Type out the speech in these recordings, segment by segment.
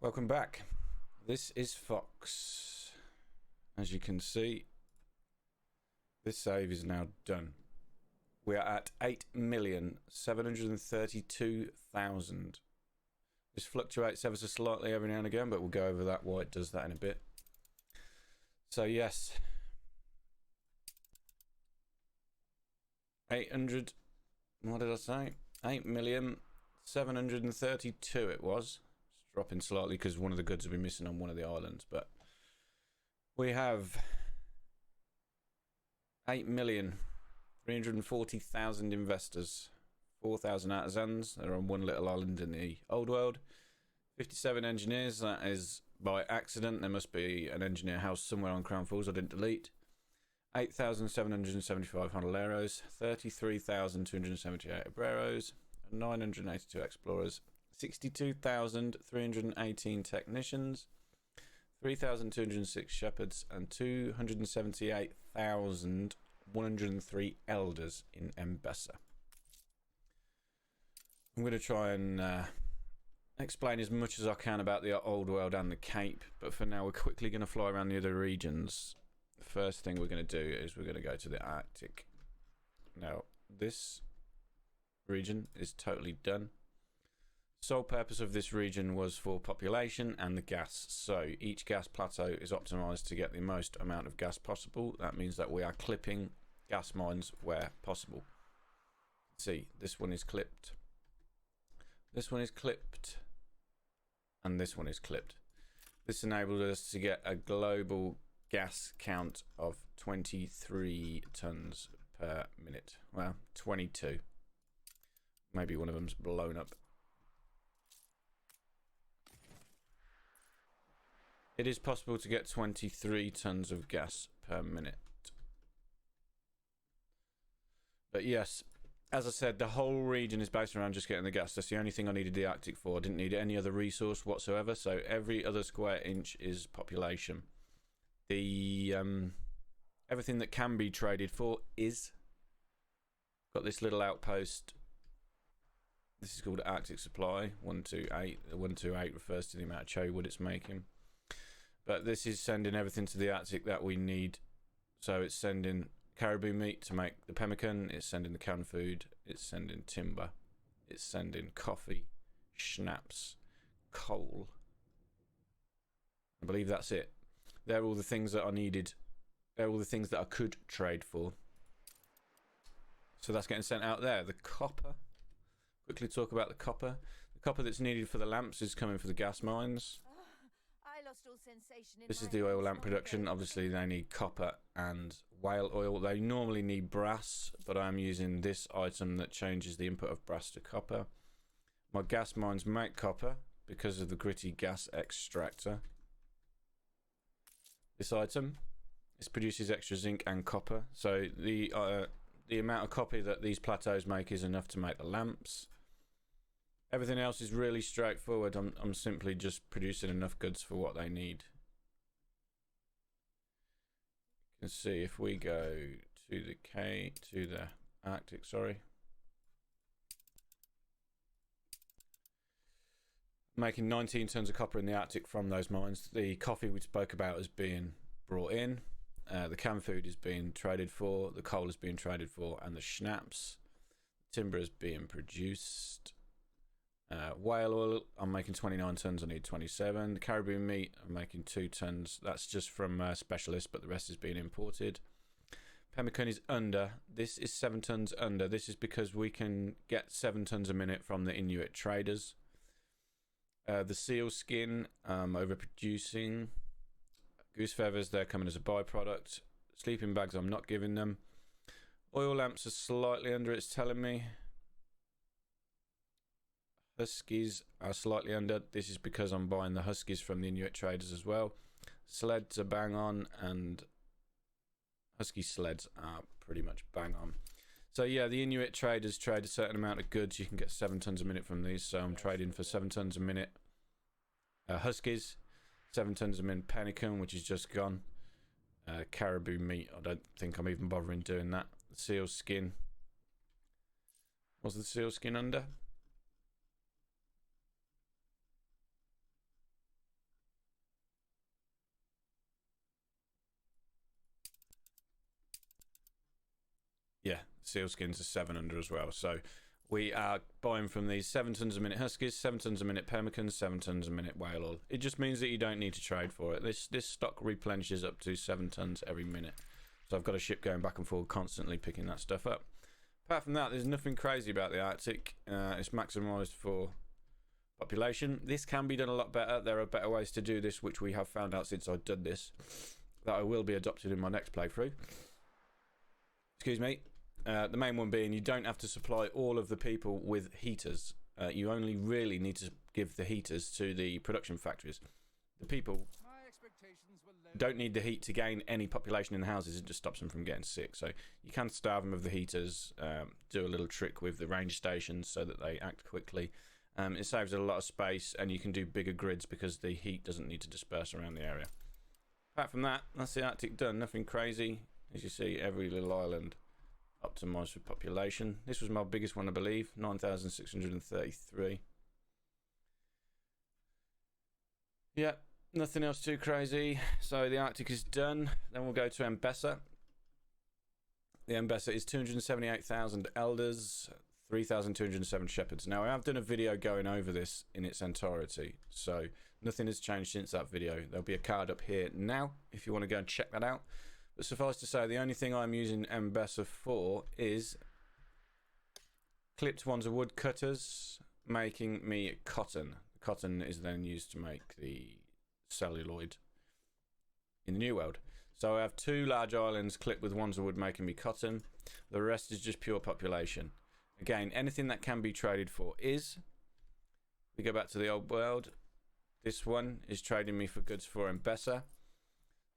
Welcome back. This is Fox. As you can see, this save is now done. We are at 8,732,000. This fluctuates ever so slightly every now and again, but we'll go over that, why it does that in a bit. So yes, 800, what did I say? 8,732,000 it was. It's dropping slightly because one of the goods have been missing on one of the islands, but we have 8,340,000 investors, 4,000 artisans. They're on one little island in the old world. 57 engineers. That is by accident. There must be an engineer house somewhere on Crown Falls I didn't delete. 8,775 hondoleros, 33,278 obreros, 982 explorers, 62,318 technicians, 3,206 shepherds, and 278,103 elders in Enbessa. I'm going to try and explain as much as I can about the old world and the Cape, but for now we're quickly going to fly around the other regions. The first thing we're going to do is we're going to go to the Arctic. Now, this region is totally done. Sole purpose of this region was for population and the gas. So each gas plateau is optimized to get the most amount of gas possible. That means that we are clipping gas mines where possible. See, this one is clipped. This one is clipped. And this one is clipped. This enabled us to get a global gas count of 23 tons per minute. Well, 22. Maybe one of them's blown up. It is possible to get 23 tons of gas per minute. But yes, as I said, the whole region is based around just getting the gas. That's the only thing I needed the Arctic for. I didn't need any other resource whatsoever. So every other square inch is population. The everything that can be traded for is got this little outpost. This is called Arctic Supply 128. The 128 refers to the amount of cherry wood it's making. But this is sending everything to the Arctic that we need. So it's sending caribou meat to make the pemmican, it's sending the canned food, it's sending timber, it's sending coffee, schnapps, coal. I believe that's it. They're all the things that I needed. They're all the things that I could trade for. So that's getting sent out there. The copper. Quickly talk about the copper. The copper that's needed for the lamps is coming for the gas mines. I lost all sensation in This is the oil lamp production. Obviously they need copper and whale oil. They normally need brass, but I'm using this item that changes the input of brass to copper. My gas mines make copper because of the gritty gas extractor. This item, this produces extra zinc and copper. So the amount of copper that these plateaus make is enough to make the lamps. Everything else is really straightforward. I'm simply just producing enough goods for what they need. You can see if we go to the Arctic, sorry. Making 19 tons of copper in the Arctic from those mines. The coffee we spoke about is being brought in. The canned food is being traded for. The coal is being traded for. And the schnapps. Timber is being produced. Whale oil, I'm making 29 tons, I need 27. The caribou meat, I'm making 2 tons. That's just from specialists, but the rest is being imported. Pemmican is under. This is 7 tons under. This is because we can get 7 tons a minute from the Inuit traders. The seal skin, overproducing. Goose feathers, they're coming as a byproduct. Sleeping bags, I'm not giving them. Oil lamps are slightly under, it's telling me. Huskies are slightly under. This is because I'm buying the huskies from the Inuit traders as well. Sleds are bang on, and husky sleds are pretty much bang on. So yeah, the Inuit traders trade a certain amount of goods. You can get 7 tons a minute from these. So I'm trading for 7 tons a minute huskies, 7 tons a minute pemmican, which is just gone. Caribou meat, I don't think I'm even bothering doing that. Seal skin. What's the seal skin under? sealskins are 700 as well. So we are buying from these 7 tons a minute huskies, 7 tons a minute pemmicans, 7 tons a minute whale oil. It just means that you don't need to trade for it. This stock replenishes up to 7 tons every minute. So I've got a ship going back and forth constantly picking that stuff up. Apart from that, there's nothing crazy about the Arctic. It's maximised for population. This can be done a lot better. There are better ways to do this, which we have found out since I've done this, that I will be adopted in my next playthrough. Excuse me. The main one being you don't have to supply all of the people with heaters. You only really need to give the heaters to the production factories. The people don't need the heat to gain any population in the houses. It just stops them from getting sick. So you can starve them of the heaters, do a little trick with the range stations so that they act quickly. It saves a lot of space, and you can do bigger grids because the heat doesn't need to disperse around the area. Apart from that, that's the Arctic done. Nothing crazy. As you see, every little island optimised for population. This was my biggest one, I believe, 9,633. Yeah, nothing else too crazy. So the Arctic is done. Then we'll go to Enbessa. The Enbessa is 278,000 elders, 3,207 shepherds. Now, I have done a video going over this in its entirety, so nothing has changed since that video. There'll be a card up here now if you want to go and check that out. But suffice to say, the only thing I'm using Enbessa for is clipped ones of wood cutters, making me cotton. Cotton is then used to make the celluloid in the New World. So I have 2 large islands clipped with ones of wood making me cotton. The rest is just pure population. Again, anything that can be traded for is, we go back to the old world, this one is trading me for goods for Enbessa.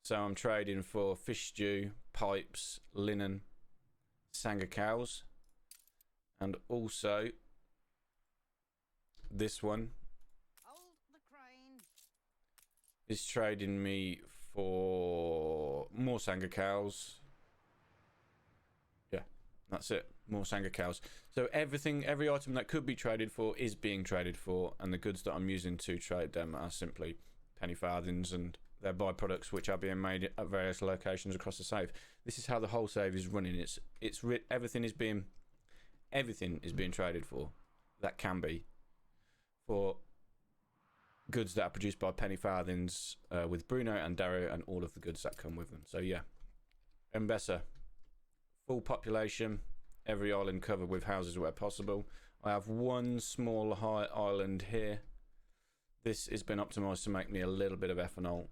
So I'm trading for fish stew, pipes, linen, Sangha cows, and also this one is trading me for more Sangha cows. Yeah, that's it. More Sangha cows. So everything, every item that could be traded for is being traded for, and the goods that I'm using to trade them are simply penny farthings and their byproducts, which are being made at various locations across the save. This is how the whole save is running. Everything is being traded for. That can be for goods that are produced by penny farthings with Bruno and Darrow and all of the goods that come with them. So yeah, Enbessa, full population, every island covered with houses where possible. I have one small high island here. This has been optimised to make me a little bit of ethanol.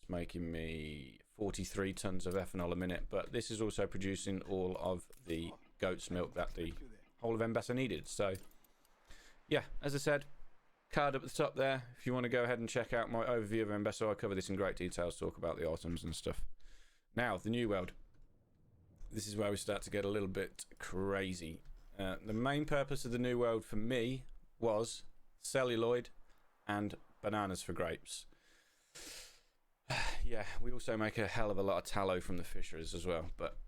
It's making me 43 tons of ethanol a minute, but this is also producing all of the goat's milk that the whole of Enbessa needed. So yeah, as I said, card up at the top there. If you want to go ahead and check out my overview of Enbessa, I cover this in great detail, talk about the items and stuff. Now, the New World. This is where we start to get a little bit crazy. The main purpose of the New World for me was celluloid and bananas for grapes. Yeah, we also make a hell of a lot of tallow from the fisheries as well, but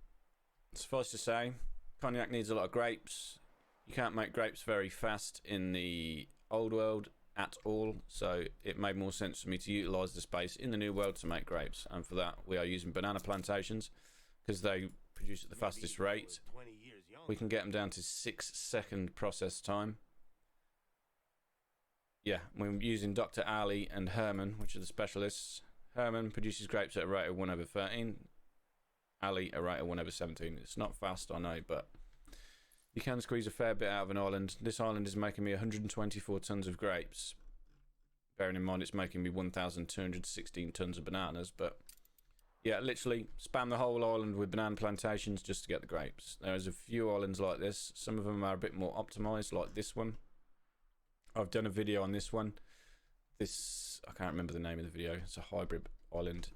suffice to say, cognac needs a lot of grapes. You can't make grapes very fast in the old world at all, so it made more sense for me to utilise the space in the New World to make grapes, and for that we are using banana plantations because they produce at the fastest rate. We can get them down to 6-second process time. Yeah, we're using Dr. Ali and Herman, which are the specialists. Herman produces grapes at a rate of 1/13. Ali a rate of 1/17. It's not fast, I know, but you can squeeze a fair bit out of an island. This island is making me 124 tons of grapes. Bearing in mind it's making me 1,216 tons of bananas, but yeah, literally spam the whole island with banana plantations just to get the grapes. There's a few islands like this. Some of them are a bit more optimised, like this one. I've done a video on this one. This, I can't remember the name of the video. It's a hybrid island.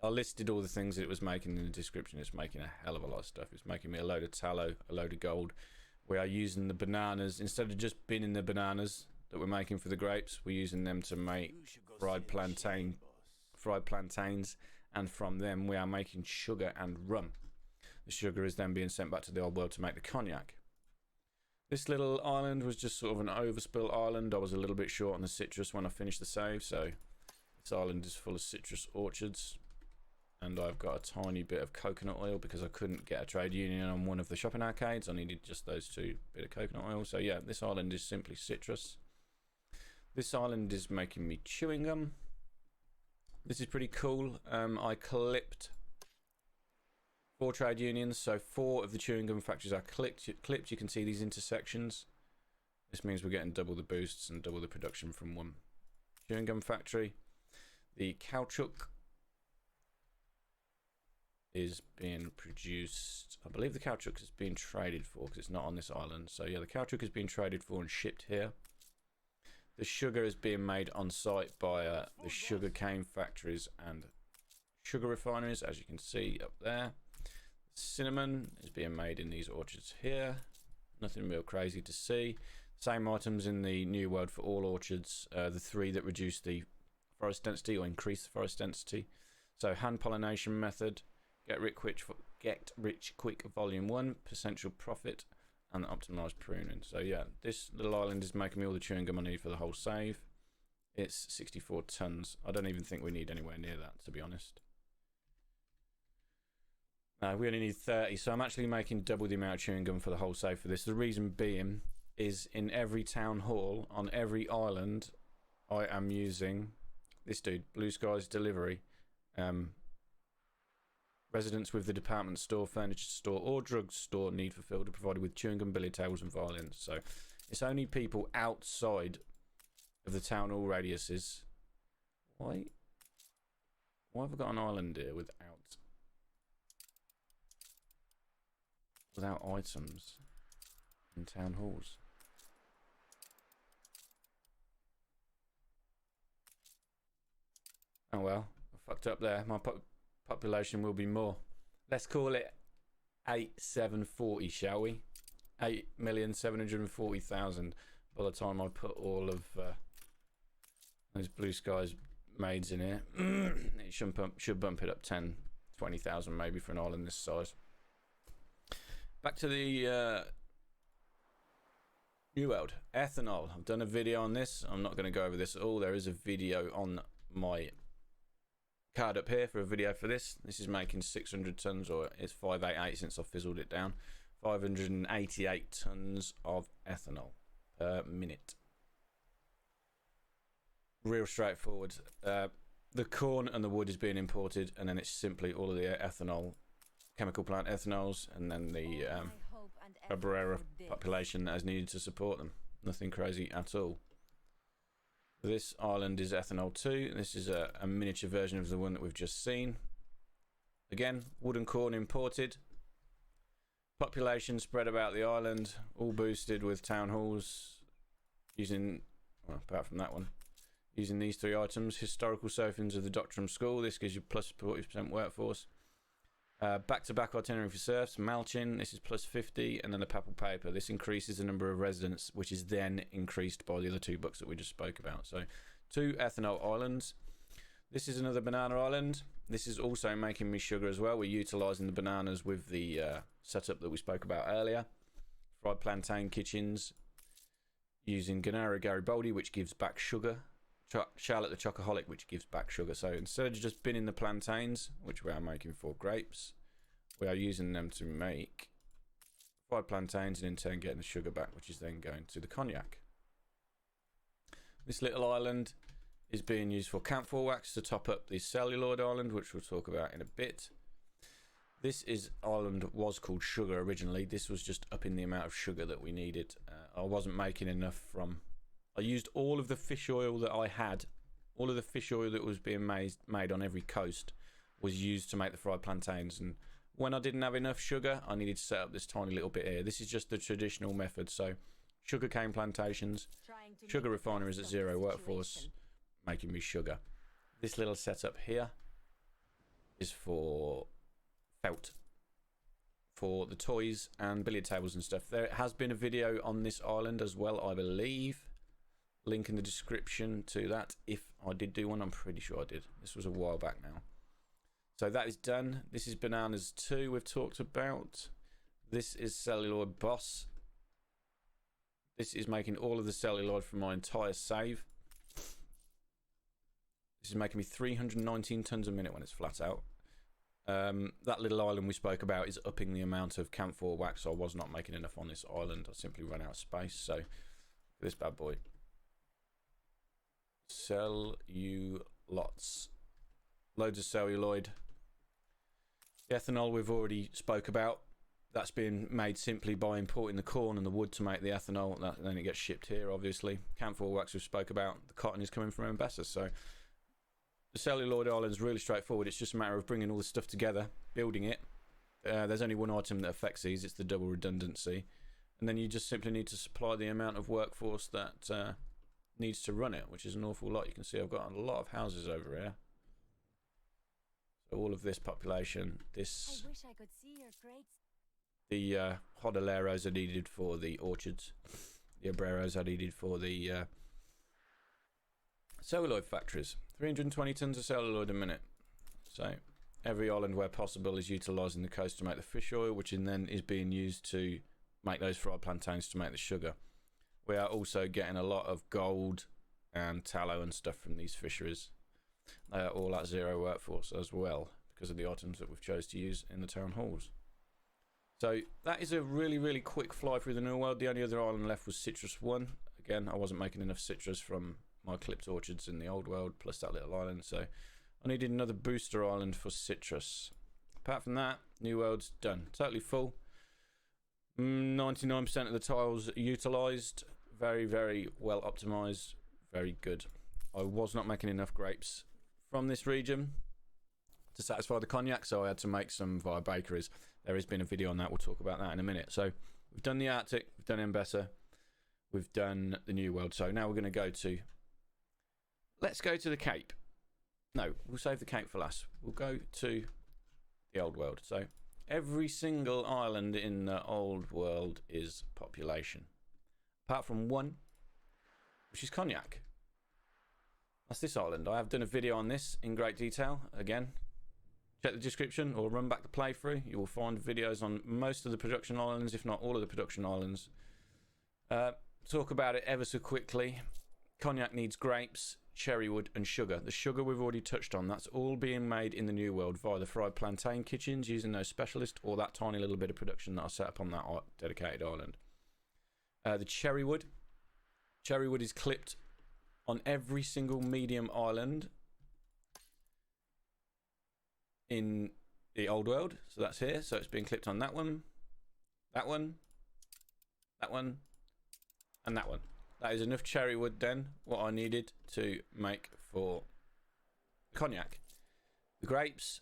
I listed all the things that it was making in the description. It's making a hell of a lot of stuff. It's making me a load of tallow, a load of gold. We are using the bananas, instead of just binning the bananas that we're making for the grapes, we're using them to make fried plantains, and from them we are making sugar and rum. The sugar is then being sent back to the old world to make the cognac. This little island was just sort of an overspill island. I was a little bit short on the citrus when I finished the save, so this island is full of citrus orchards. And I've got a tiny bit of coconut oil because I couldn't get a trade union on one of the shopping arcades. I needed just those 2 bit of coconut oil. So yeah, this island is simply citrus. This island is making me chewing gum. This is pretty cool. I clipped 4 trade unions, so 4 of the chewing gum factories are clipped. You can see these intersections. This means we're getting double the boosts and double the production from one chewing gum factory. The caoutchouc is being produced. I believe the caoutchouc is being traded for because it's not on this island. So yeah, the caoutchouc is being traded for and shipped here. The sugar is being made on site by the sugar cane factories and sugar refineries, as you can see up there. Cinnamon is being made in these orchards here. Nothing real crazy to see. Same items in the New World for all orchards. The 3 that reduce the forest density or increase the forest density. So hand pollination method, get rich quick volume 1, potential profit, and optimized pruning. So yeah, this little island is making me all the chewing gum I need for the whole save. It's 64 tons. I don't even think we need anywhere near that, to be honest. No, we only need 30, so I'm actually making double the amount of chewing gum for the whole save for this. The reason being is in every town hall on every island I am using this dude, Blue Skies Delivery. Residents with the department store, furniture store, or drug store need fulfilled are provided with chewing gum, billiard tables, and violins. So it's only people outside of the town hall radiuses. Why have I got an island here without items in town halls? Oh well, I fucked up there. My population will be more. Let's call it 8,740, shall we? 8,740,000 by the time I put all of those Blue Skies maids in here. It should bump it up 10, 20,000 maybe for an island this size. Back to the New World. Ethanol. I've done a video on this. I'm not going to go over this at all. There is a video on my card up here for a video for this. This is making 600 tons, or it's 588 since I fizzled it down. 588 tons of ethanol per minute. Real straightforward. The corn and the wood is being imported, and then it's simply all of the ethanol, chemical plant ethanols, and then the Cabrera population that is needed to support them. Nothing crazy at all. This island is ethanol 2. This is a miniature version of the one that we've just seen. Again, wood and corn imported. Population spread about the island, all boosted with town halls using, well, apart from that one, using these 3 items. Historical sofins of the Doctrinum School. This gives you plus 40% workforce. Back-to-back itinerary for serfs, mulching, this is plus 50, and then the papal paper. This increases the number of residents, which is then increased by the other 2 books that we just spoke about. So 2 ethanol islands. This is another banana island. This is also making me sugar as well. We're utilising the bananas with the setup that we spoke about earlier. Fried plantain kitchens using Gennaro Garibaldi, which gives back sugar. Charlotte the Chocoholic, which gives back sugar. So instead of just binning the plantains, which we are making for grapes, we are using them to make fried plantains and in turn getting the sugar back, which is then going to the cognac. This little island is being used for camphor wax to top up the celluloid island, which we'll talk about in a bit. This island was called Sugar originally. This was just upping the amount of sugar that we needed. I wasn't making enough from... I used all of the fish oil that I had. All of the fish oil that was being made on every coast was used to make the fried plantains. And when I didn't have enough sugar, I needed to set up this tiny little bit here. This is just the traditional method. So sugar cane plantations, sugar refineries at 0 workforce, making me sugar. This little setup here is for felt, for the toys and billiard tables and stuff. There has been a video on this island as well, I believe. Link in the description to that. If I did do one, I'm pretty sure I did. This was a while back now. So that is done. This is bananas 2 we've talked about. This is celluloid boss. This is making all of the celluloid from my entire save. This is making me 319 tons a minute when it's flat out. That little island we spoke about is upping the amount of camphor wax. I was not making enough on this island. I simply ran out of space. So this bad boy. Sell you lots. Loads of celluloid. The ethanol we've already spoke about. That's been made simply by importing the corn and the wood to make the ethanol. Then it gets shipped here, obviously. Camphor wax we spoke about. The cotton is coming from Enbessa. So the celluloid island is really straightforward. It's just a matter of bringing all this stuff together, building it. There's only one item that affects these. It's the double redundancy. And then you just simply need to supply the amount of workforce that needs to run it, which is an awful lot. You can see I've got a lot of houses over here. So all of this population, this... I wish I could see your great... The hodeleros are needed for the orchards. The obreros are needed for the celluloid factories. 320 tons of celluloid a minute. So every island where possible is utilising the coast to make the fish oil, which then is being used to make those fried plantains to make the sugar. We are also getting a lot of gold and tallow and stuff from these fisheries. They are all at zero workforce as well because of the items that we've chose to use in the town halls. So that is a really, really quick fly through the New World. The only other island left was Citrus 1. Again, I wasn't making enough citrus from my clipped orchards in the Old World, plus that little island. So I needed another booster island for citrus. Apart from that, New World's done. Totally full. 99% of the tiles utilised. Very, very well optimised. Very good. I was not making enough grapes from this region to satisfy the cognac, so I had to make some via bakeries. There has been a video on that. We'll talk about that in a minute. So we've done the Arctic, we've done Enbessa, we've done the New World. So now we're going to go to... Let's go to the Cape. No, we'll save the Cape for last. We'll go to the Old World. So every single island in the Old World is population. Apart from one, which is Cognac. That's this island. I have done a video on this in great detail. Again, check the description or run back the playthrough. You will find videos on most of the production islands, if not all of the production islands. Talk about it ever so quickly. Cognac needs grapes, cherry wood and sugar. The sugar we've already touched on. That's all being made in the New World via the fried plantain kitchens using those specialists or that tiny little bit of production that I set up on that dedicated island. The cherry wood. Cherry wood is clipped on every single medium island in the Old World. So that's here. So it's being clipped on that one, that one, that one, and that one. That is enough cherry wood then, what I needed to make for cognac. The grapes,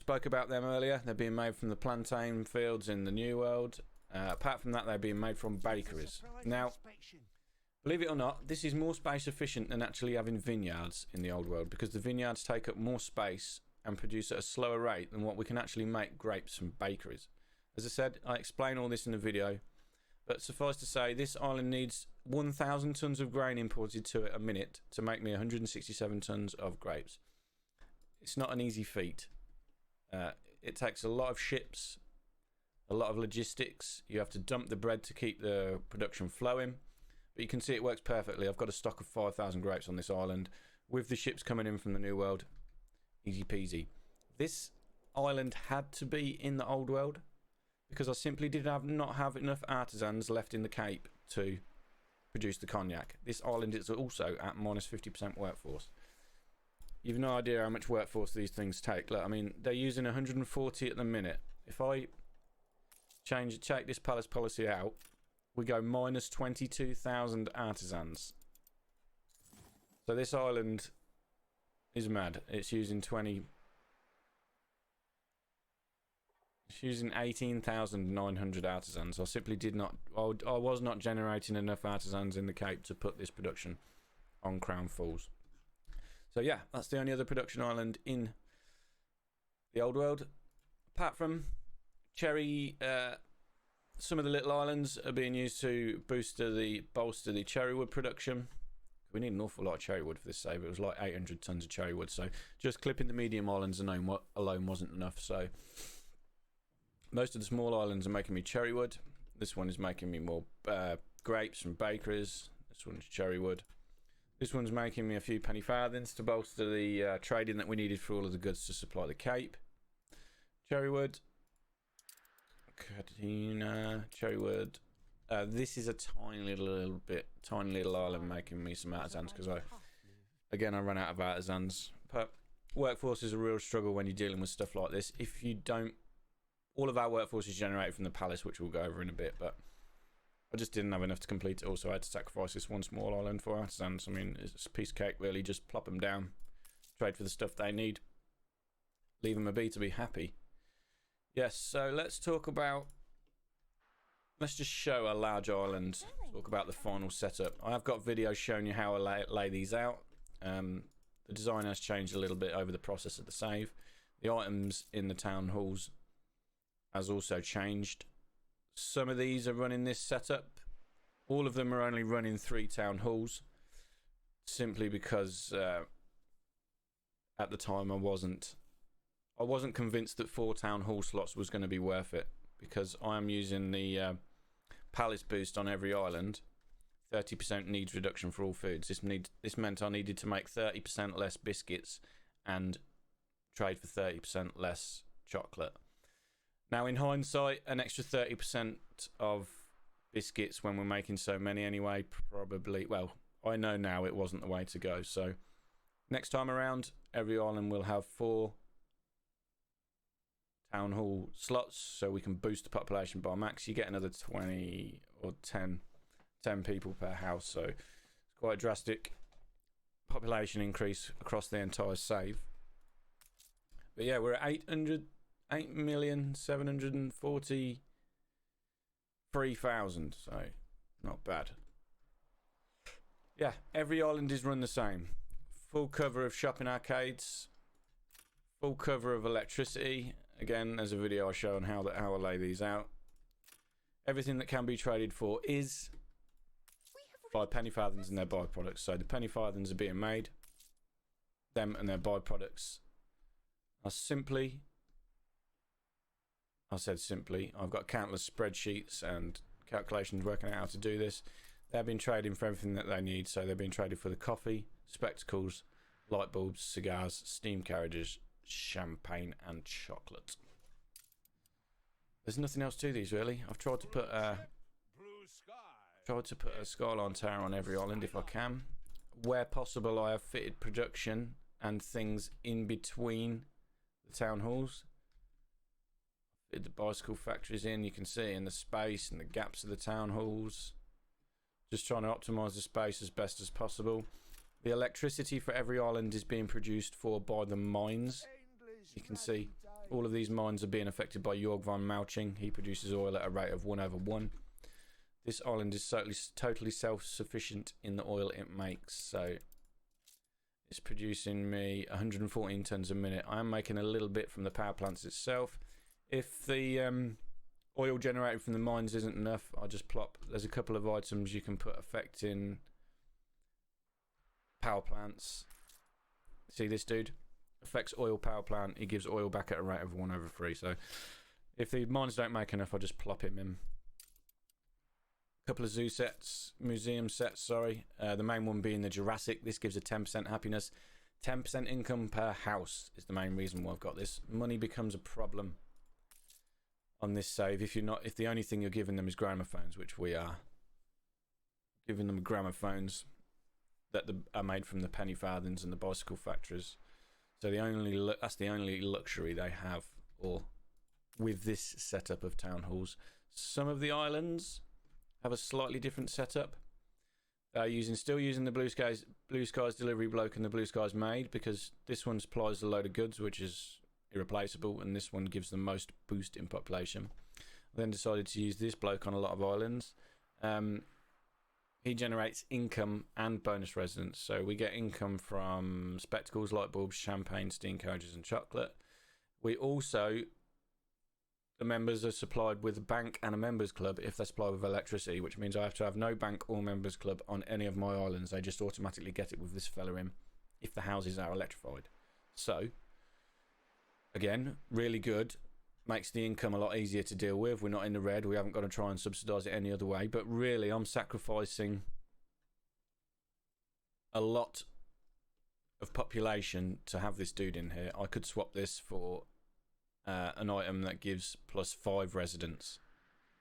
spoke about them earlier. They're being made from the plantain fields in the New World. Apart from that, they're being made from bakeries. Now, believe it or not, this is more space efficient than actually having vineyards in the Old World because the vineyards take up more space and produce at a slower rate than what we can actually make grapes from bakeries. As I said, I explain all this in the video, but suffice to say, this island needs 1,000 tons of grain imported to it a minute to make me 167 tons of grapes. It's not an easy feat. It takes a lot of ships, a lot of logistics. You have to dump the bread to keep the production flowing. But you can see it works perfectly. I've got a stock of 5,000 grapes on this island with the ships coming in from the New World. Easy peasy. This island had to be in the Old World because I simply did not have enough artisans left in the Cape to produce the cognac. This island is also at minus 50% workforce. You've no idea how much workforce these things take. Look, I mean, they're using 140 at the minute. If I take this palace policy out, we go minus 22,000 artisans. So this island is mad. It's using 18,900 artisans. I simply did not. I was not generating enough artisans in the Cape to put this production on Crown Falls. So yeah, that's the only other production island in the Old World. Apart from cherry, some of the little islands are being used to bolster the cherry wood production. We need an awful lot of cherry wood for this save. It was like 800 tons of cherry wood. So just clipping the medium islands alone wasn't enough. So most of the small islands are making me cherry wood. This one is making me more grapes from bakeries. This one's cherry wood. This one's making me a few penny farthings to bolster the trading that we needed for all of the goods to supply the Cape. Cherrywood. Cadena. Cherrywood. This is a tiny little island making me some artisans because I run out of artisans. But workforce is a real struggle when you're dealing with stuff like this. If you don't, all of our workforce is generated from the palace, which we'll go over in a bit, but I just didn't have enough to complete it all, so I had to sacrifice this one small island for artisans. I mean, it's a piece of cake, really. Just plop them down, trade for the stuff they need, leave them a be to be happy. Yes, so let's talk about, let's just show a large island, talk about the final setup. I have got videos showing you how I lay these out. The design has changed a little bit over the process of the save. The items in the town halls has also changed. Some of these are running this setup. All of them are only running 3 town halls, simply because at the time I wasn't convinced that 4 town hall slots was going to be worth it, because I am using the palace boost on every island. 30% needs reduction for all foods. This meant I needed to make 30% less biscuits and trade for 30% less chocolate. Now, in hindsight, an extra 30% of biscuits when we're making so many anyway, probably, well, I know now it wasn't the way to go. So next time around, every island will have 4 town hall slots, so we can boost the population by max. You get another 20 or 10 people per house, so it's quite a drastic population increase across the entire save. But yeah, we're at 8,743,000, so not bad. Yeah, every island is run the same. Full cover of shopping arcades, full cover of electricity. Again, there's a video I show on how I lay these out. Everything that can be traded for is by penny farthings and their byproducts. So the penny farthings are being made, them and their byproducts are simply, I've got countless spreadsheets and calculations working out how to do this. They've been trading for everything that they need. So they've been traded for the coffee, spectacles, light bulbs, cigars, steam carriages, champagne and chocolate. There's nothing else to these, really. I've tried to put a skyline tower on every island if I can. Where possible, I have fitted production and things in between the town halls. Fitted the bicycle factories in. You can see in the space and the gaps of the town halls. Just trying to optimize the space as best as possible. The electricity for every island is being produced by the mines. You can see all of these mines are being affected by Jorg von Mauching. He produces oil at a rate of 1/1. This island is totally self-sufficient in the oil it makes, so it's producing me 114 tons a minute. I am making a little bit from the power plants itself. If the oil generated from the mines isn't enough, I'll just plop. There's a couple of items you can put affecting power plants. See this dude? Affects oil power plant. He gives oil back at a rate of 1/3. So if the mines don't make enough, I'll just plop him in. A couple of museum sets, sorry. The main one being the Jurassic. This gives a 10% happiness. 10% income per house is the main reason why I've got this. Money becomes a problem on this save if the only thing you're giving them is gramophones, which we are. Giving them gramophones that are made from the penny farthings and the bicycle factories. So that's the only luxury they have, or with this setup of town halls. Some of the islands have a slightly different setup. Still using the Blue Skies delivery bloke and the Blue Skies maid, because this one supplies a load of goods, which is irreplaceable, and this one gives the most boost in population. I then decided to use this bloke on a lot of islands. He generates income and bonus residence. So we get income from spectacles, light bulbs, champagne, steam carriages and chocolate. We also, the members are supplied with a bank and a members club if they're supplied with electricity, which means I have to have no bank or members club on any of my islands. They just automatically get it with this fella in if the houses are electrified. So, again, really good. Makes the income a lot easier to deal with. We're not in the red. We haven't got to try and subsidise it any other way. But really, I'm sacrificing a lot of population to have this dude in here. I could swap this for an item that gives +5 residents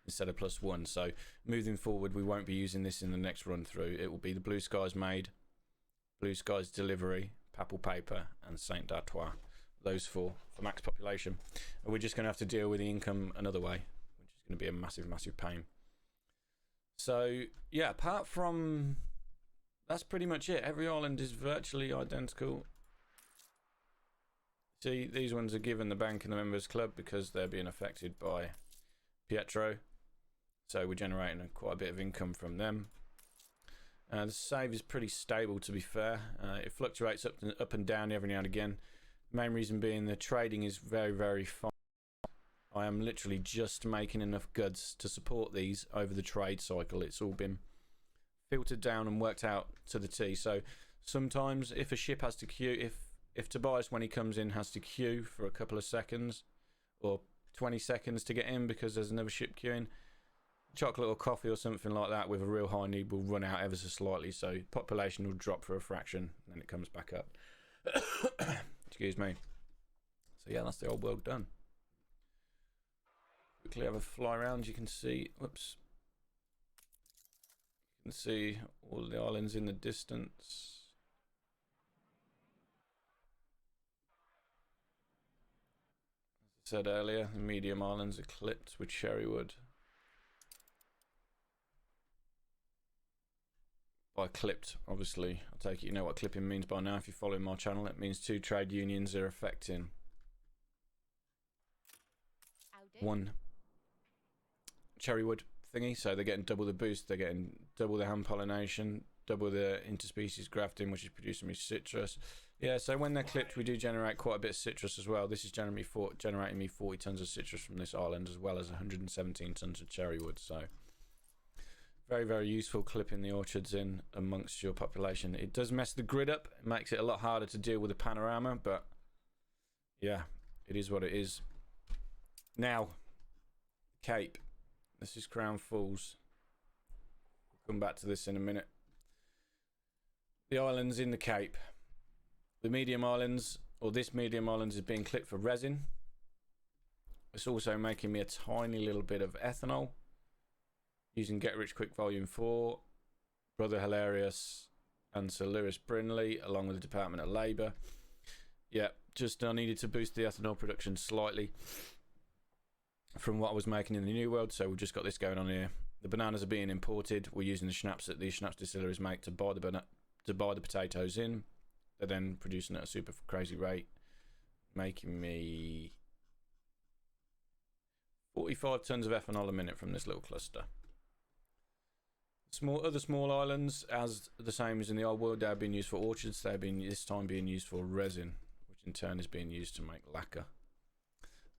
instead of +1. So moving forward, we won't be using this in the next run through. It will be the Blue Skies Maid, Blue Skies Delivery, Papal Paper, and Saint d'Artois. Those four for max population. And we're just going to have to deal with the income another way, which is going to be a massive, massive pain. So yeah, apart from that's pretty much it. Every island is virtually identical. See, these ones are given the bank and the members club because they're being affected by Pietro. So we're generating quite a bit of income from them. The save is pretty stable, to be fair. It fluctuates up and down every now and again. Main reason being the trading is very, very fine. I am literally just making enough goods to support these over the trade cycle. It's all been filtered down and worked out to the T. So sometimes if a ship has to queue, if Tobias, when he comes in, has to queue for a couple of seconds or 20 seconds to get in because there's another ship queuing, chocolate or coffee or something like that with a real high need will run out ever so slightly. So population will drop for a fraction and then it comes back up. Excuse me. So yeah, that's the old world done. Quickly have a fly around. You can see, whoops. You can see all the islands in the distance. As I said earlier, the medium islands are clipped with cherrywood. By clipped, obviously, I take it you know what clipping means by now if you're following my channel. It means 2 trade unions are affecting one cherrywood thingy, so they're getting double the boost, they're getting double the hand pollination, double the interspecies grafting, which is producing me citrus. Yeah, so when they're clipped, we do generate quite a bit of citrus as well. This is generating me 40 tons of citrus from this island, as well as 117 tons of cherrywood. So very, very useful clipping the orchards in amongst your population. It does mess the grid up. It makes it a lot harder to deal with the panorama, but yeah, it is what it is. Now, Cape. This is Crown Falls. We'll come back to this in a minute. The islands in the Cape. The medium islands, or this medium island, is being clipped for resin. It's also making me a tiny little bit of ethanol. Using Get Rich Quick Volume 4, Brother Hilarious and Sir Lewis Brinley, along with the Department of Labour. Yeah, just I needed to boost the ethanol production slightly from what I was making in the New World, so we've just got this going on here. The bananas are being imported. We're using the schnapps that these schnapps distilleries make to buy the potatoes in. They're then producing at a super crazy rate, making me 45 tons of ethanol a minute from this little cluster. Other small islands, as the same as in the old world, they're being used for orchards. They're this time being used for resin, which in turn is being used to make lacquer.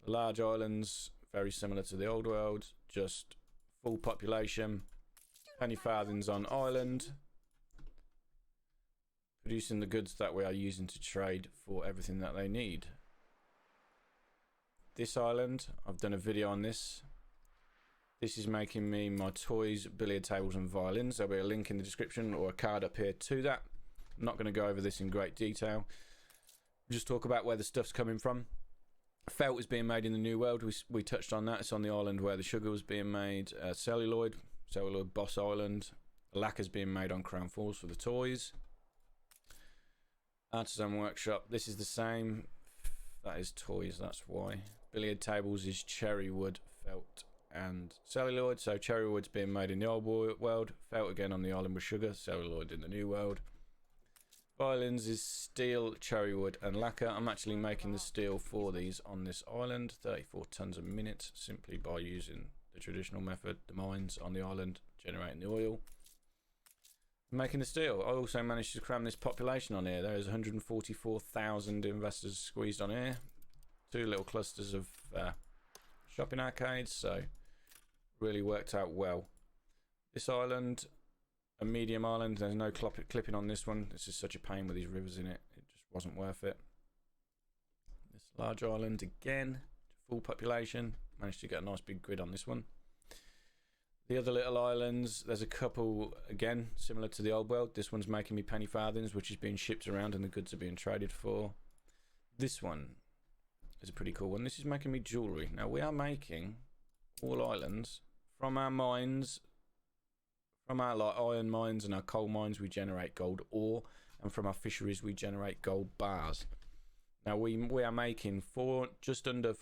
The large islands, very similar to the old world, just full population, penny farthings on island, producing the goods that we are using to trade for everything that they need. This island, I've done a video on this. This is making me my toys, billiard tables and violins. There'll be a link in the description or a card up here to that. I'm not going to go over this in great detail. Just talk about where the stuff's coming from. Felt is being made in the New World. We touched on that. It's on the island where the sugar was being made. Celluloid Boss Island. Lacquer's being made on Crown Falls for the toys. Artisan Workshop. This is the same. That is toys, that's why. Billiard tables is cherrywood, felt and celluloid. So cherrywood's being made in the old world. Felt again on the island with sugar. Celluloid in the New World. Violins is steel, cherrywood and lacquer. I'm actually making the steel for these on this island. 34 tons a minute simply by using the traditional method. The mines on the island generating the oil. Making the steel. I also managed to cram this population on here. There's 144,000 investors squeezed on here. 2 little clusters of shopping arcades. So really worked out well. This island, a medium island. There's no clipping on this one. This is such a pain with these rivers in it. It just wasn't worth it. This large island again, full population. Managed to get a nice big grid on this one. The other little islands, there's a couple, again, similar to the old world. This one's making me penny farthings, which is being shipped around and the goods are being traded for. This one is a pretty cool one. This is making me jewellery. Now, we are making all islands from our mines, from our like iron mines and our coal mines, we generate gold ore, and from our fisheries, we generate gold bars. Now, we are making just under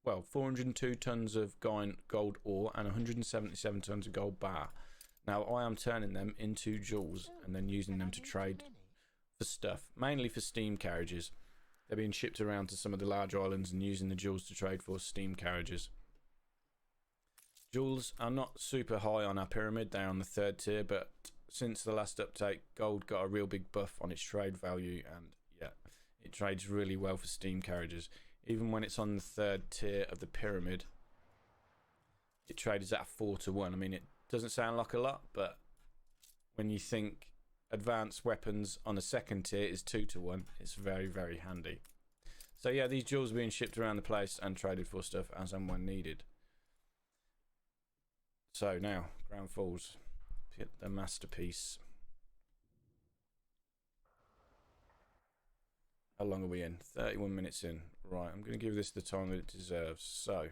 402 tons of gold ore and 177 tons of gold bar. Now, I am turning them into jewels and then using them to trade for stuff, mainly for steam carriages. They're being shipped around to some of the large islands and using the jewels to trade for steam carriages. Jewels are not super high on our pyramid, they're on the 3rd tier, but since the last update, gold got a real big buff on its trade value, and yeah, it trades really well for steam carriages. Even when it's on the 3rd tier of the pyramid, it trades at a 4 to 1. I mean, it doesn't sound like a lot, but when you think advanced weapons on the 2nd tier is 2 to 1, it's very, very handy. So yeah, these jewels are being shipped around the place and traded for stuff as and when needed. So now, Ground Falls, hit the masterpiece. How long are we in? 31 minutes in. Right, I'm going to give this the time that it deserves. So,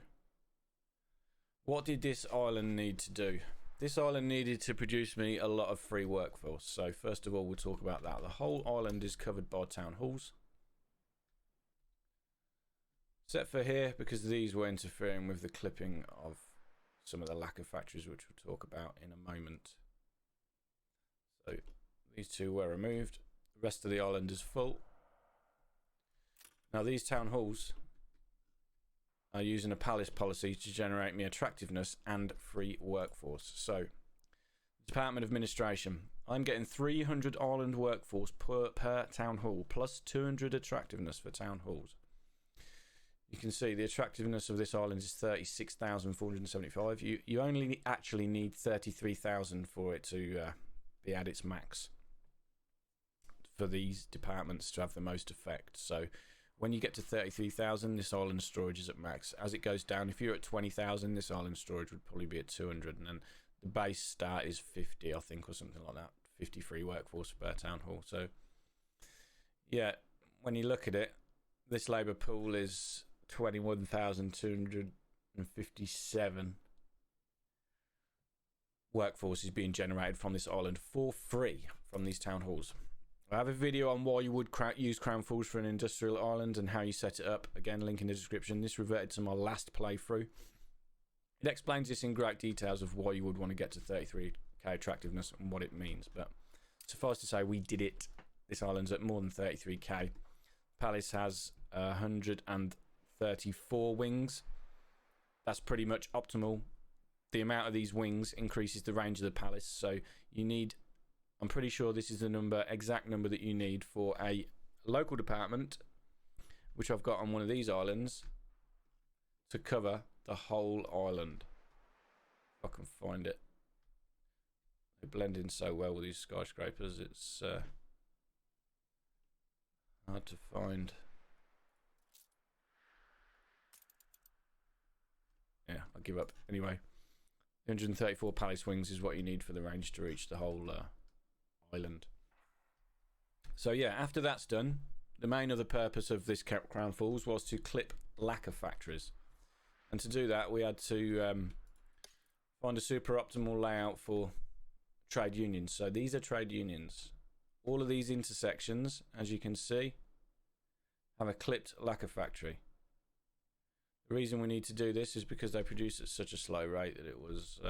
what did this island need to do? This island needed to produce me a lot of free workforce. So, first of all, we'll talk about that. The whole island is covered by town halls. Except for here, because these were interfering with the clipping of some of the lacquer factories, which we'll talk about in a moment. So, these two were removed. The rest of the island is full. Now, these town halls are using a palace policy to generate me attractiveness and free workforce. So, Department of Administration. I'm getting 300 island workforce per town hall, plus 200 attractiveness for town halls. You can see the attractiveness of this island is 36,475. You only actually need 33,000 for it to be at its max. For these departments to have the most effect. So, when you get to 33,000, this island storage is at max. As it goes down, if you're at 20,000, this island storage would probably be at 200. And then the base start is 50, I think, or something like that. 50 free workforce per town hall. So, yeah, when you look at it, this labour pool is 21,257 workforce is being generated from this island for free from these town halls. I have a video on why you would use Crown Falls for an industrial island and how you set it up. Again, link in the description. This reverted to my last playthrough. It explains this in great details of why you would want to get to 33k attractiveness and what it means. But suffice to say, we did it. This island's at more than 33k. Palace has 134 wings. That's pretty much optimal. The amount of these wings increases the range of the palace. So you need... I'm pretty sure this is the exact number that you need for a local department, which I've got on one of these islands, to cover the whole island. If I can find it. They blend in so well with these skyscrapers, it's hard to find. Yeah, I'll give up. Anyway, 134 palace wings is what you need for the range to reach the whole island. So yeah, after that's done, the main other purpose of this Crown Falls was to clip lacquer factories, and to do that we had to find a super optimal layout for trade unions. So these are trade unions. All of these intersections, as you can see, have a clipped lacquer factory. The reason we need to do this is because they produce at such a slow rate that it was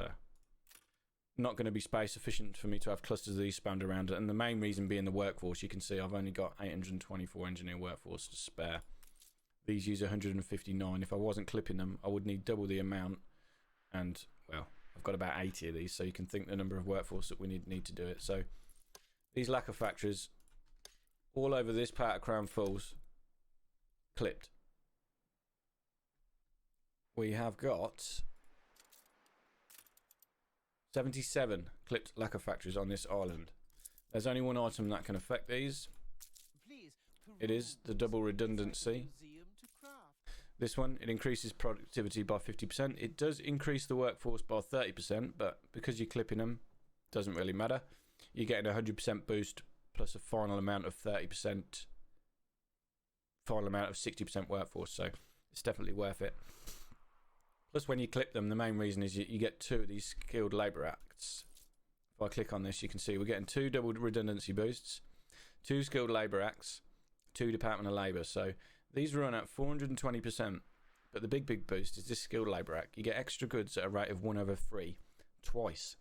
not going to be space sufficient for me to have clusters of these spanned around it. And the main reason being the workforce. You can see I've only got 824 engineer workforce to spare. These use 159. If I wasn't clipping them, I would need double the amount. And, well, I've got about 80 of these, so you can think the number of workforce that we need to do it. So, these lacquer factories, all over this part of Crown Falls, clipped. We have got 77 clipped lacquer factories on this island. There's only one item that can affect these. It is the double redundancy. This one, it increases productivity by 50%. It does increase the workforce by 30%, but because you're clipping them, doesn't really matter. You're getting a 100% boost plus a final amount of 30%, final amount of 60% workforce. So It's definitely worth it. Plus, when you clip them, the main reason is you get 2 of these skilled labour acts. If I click on this, you can see we're getting 2 double redundancy boosts, 2 skilled labour acts, 2 Department of Labour. So these run at 420%. But the big boost is this skilled labour act. You get extra goods at a rate of 1/3 twice.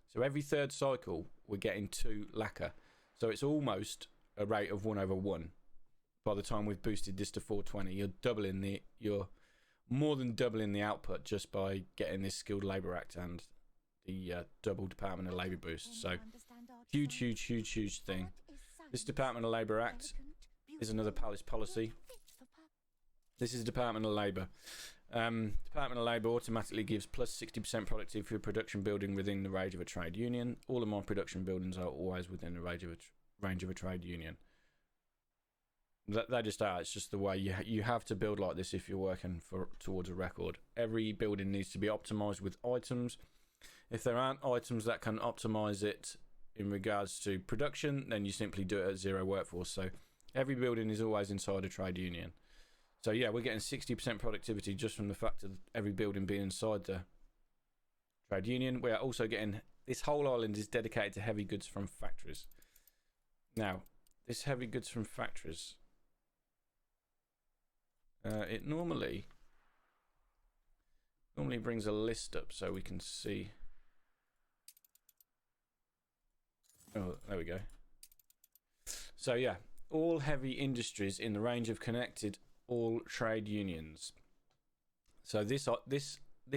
So every 3rd cycle, we're getting 2 lacquer. So it's almost a rate of 1/1. By the time we've boosted this to 420, you're more than doubling the output just by getting this skilled labour act and the double Department of Labour boost. So huge thing. This Department of Labour act is another palace policy. This is Department of Labour. Department of Labour automatically gives plus 60% productivity for production building within the range of a trade union. All of my production buildings are always within the range of a trade union. They just are. It's just the way you have to build like this if you're working towards a record. Every building needs to be optimized with items. If there aren't items that can optimize it in regards to production, then you simply do it at 0 workforce. So every building is always inside a trade union. So yeah, we're getting 60% productivity just from the fact of every building being inside the trade union. We are also getting, this whole island is dedicated to heavy goods from factories. Now, this heavy goods from factories, it normally brings a list up so we can see. Oh, there we go. So yeah, all heavy industries in the range of connected all trade unions. So this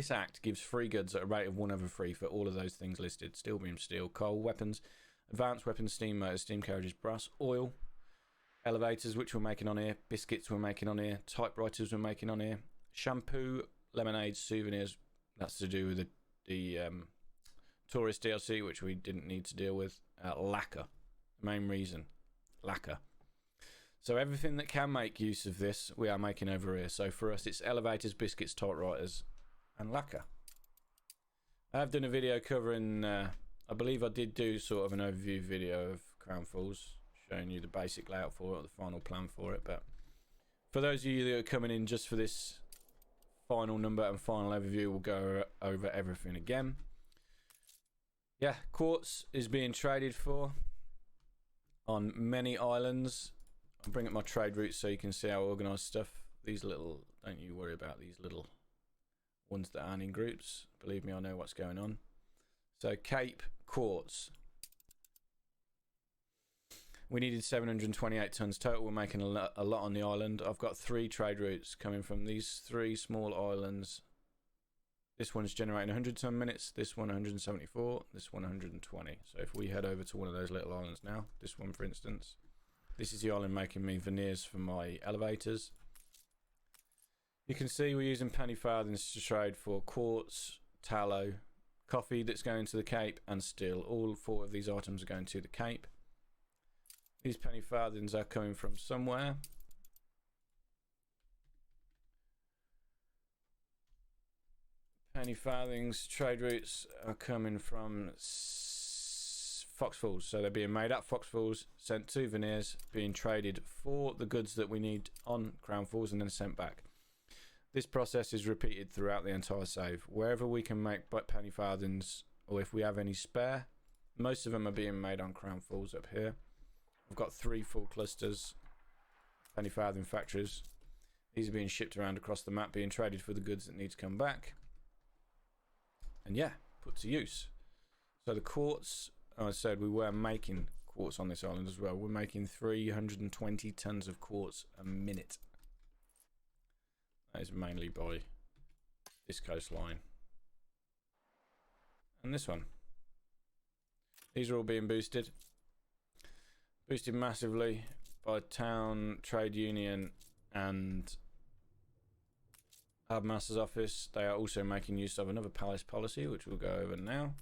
act gives free goods at a rate of 1/3 for all of those things listed: steel beam, steel, coal, weapons, advanced weapons, steam motors, steam carriages, brass, oil, elevators, which we're making on here, biscuits we're making on here, typewriters we're making on here, shampoo, lemonades, souvenirs. That's to do with the tourist DLC, which we didn't need to deal with. Lacquer, the main reason, lacquer. So everything that can make use of this, we are making over here. So for us, it's elevators, biscuits, typewriters, and lacquer. I have done a video covering, I believe I did do sort of an overview video of Crown Falls, showing you the basic layout for it, the final plan for it. But for those of you that are coming in just for this final number and final overview, we'll go over everything again. Yeah, quartz is being traded for on many islands. I'll bring up my trade routes so you can see how I organise stuff. These little, don't you worry about these little ones that aren't in groups. Believe me, I know what's going on. So Cape quartz. We needed 728 tons total. We're making a lot on the island. I've got 3 trade routes coming from these 3 small islands. This one's generating 100 ton minutes, this one 174, this one 120. So if we head over to one of those little islands now, this one for instance, this is the island making me veneers for my elevators. You can see we're using penny farthings to trade for quartz, tallow, coffee that's going to the Cape, and steel. All 4 of these items are going to the Cape. These penny farthings are coming from somewhere. Penny farthings trade routes are coming from Fox Falls, so they're being made at Fox Falls, sent to veneers, being traded for the goods that we need on Crown Falls, and then sent back. This process is repeated throughout the entire save. Wherever we can make penny farthings, or if we have any spare, most of them are being made on Crown Falls up here. I've got 3 full clusters, penny farthing factories. These are being shipped around across the map, being traded for the goods that need to come back. And yeah, put to use. So the quartz, as I said, we were making quartz on this island as well. We're making 320 tons of quartz a minute. That is mainly by this coastline. And this one. These are all being boosted. Boosted massively by town, trade union, and Harbour Master's office. They are also making use of another palace policy, which we'll go over now.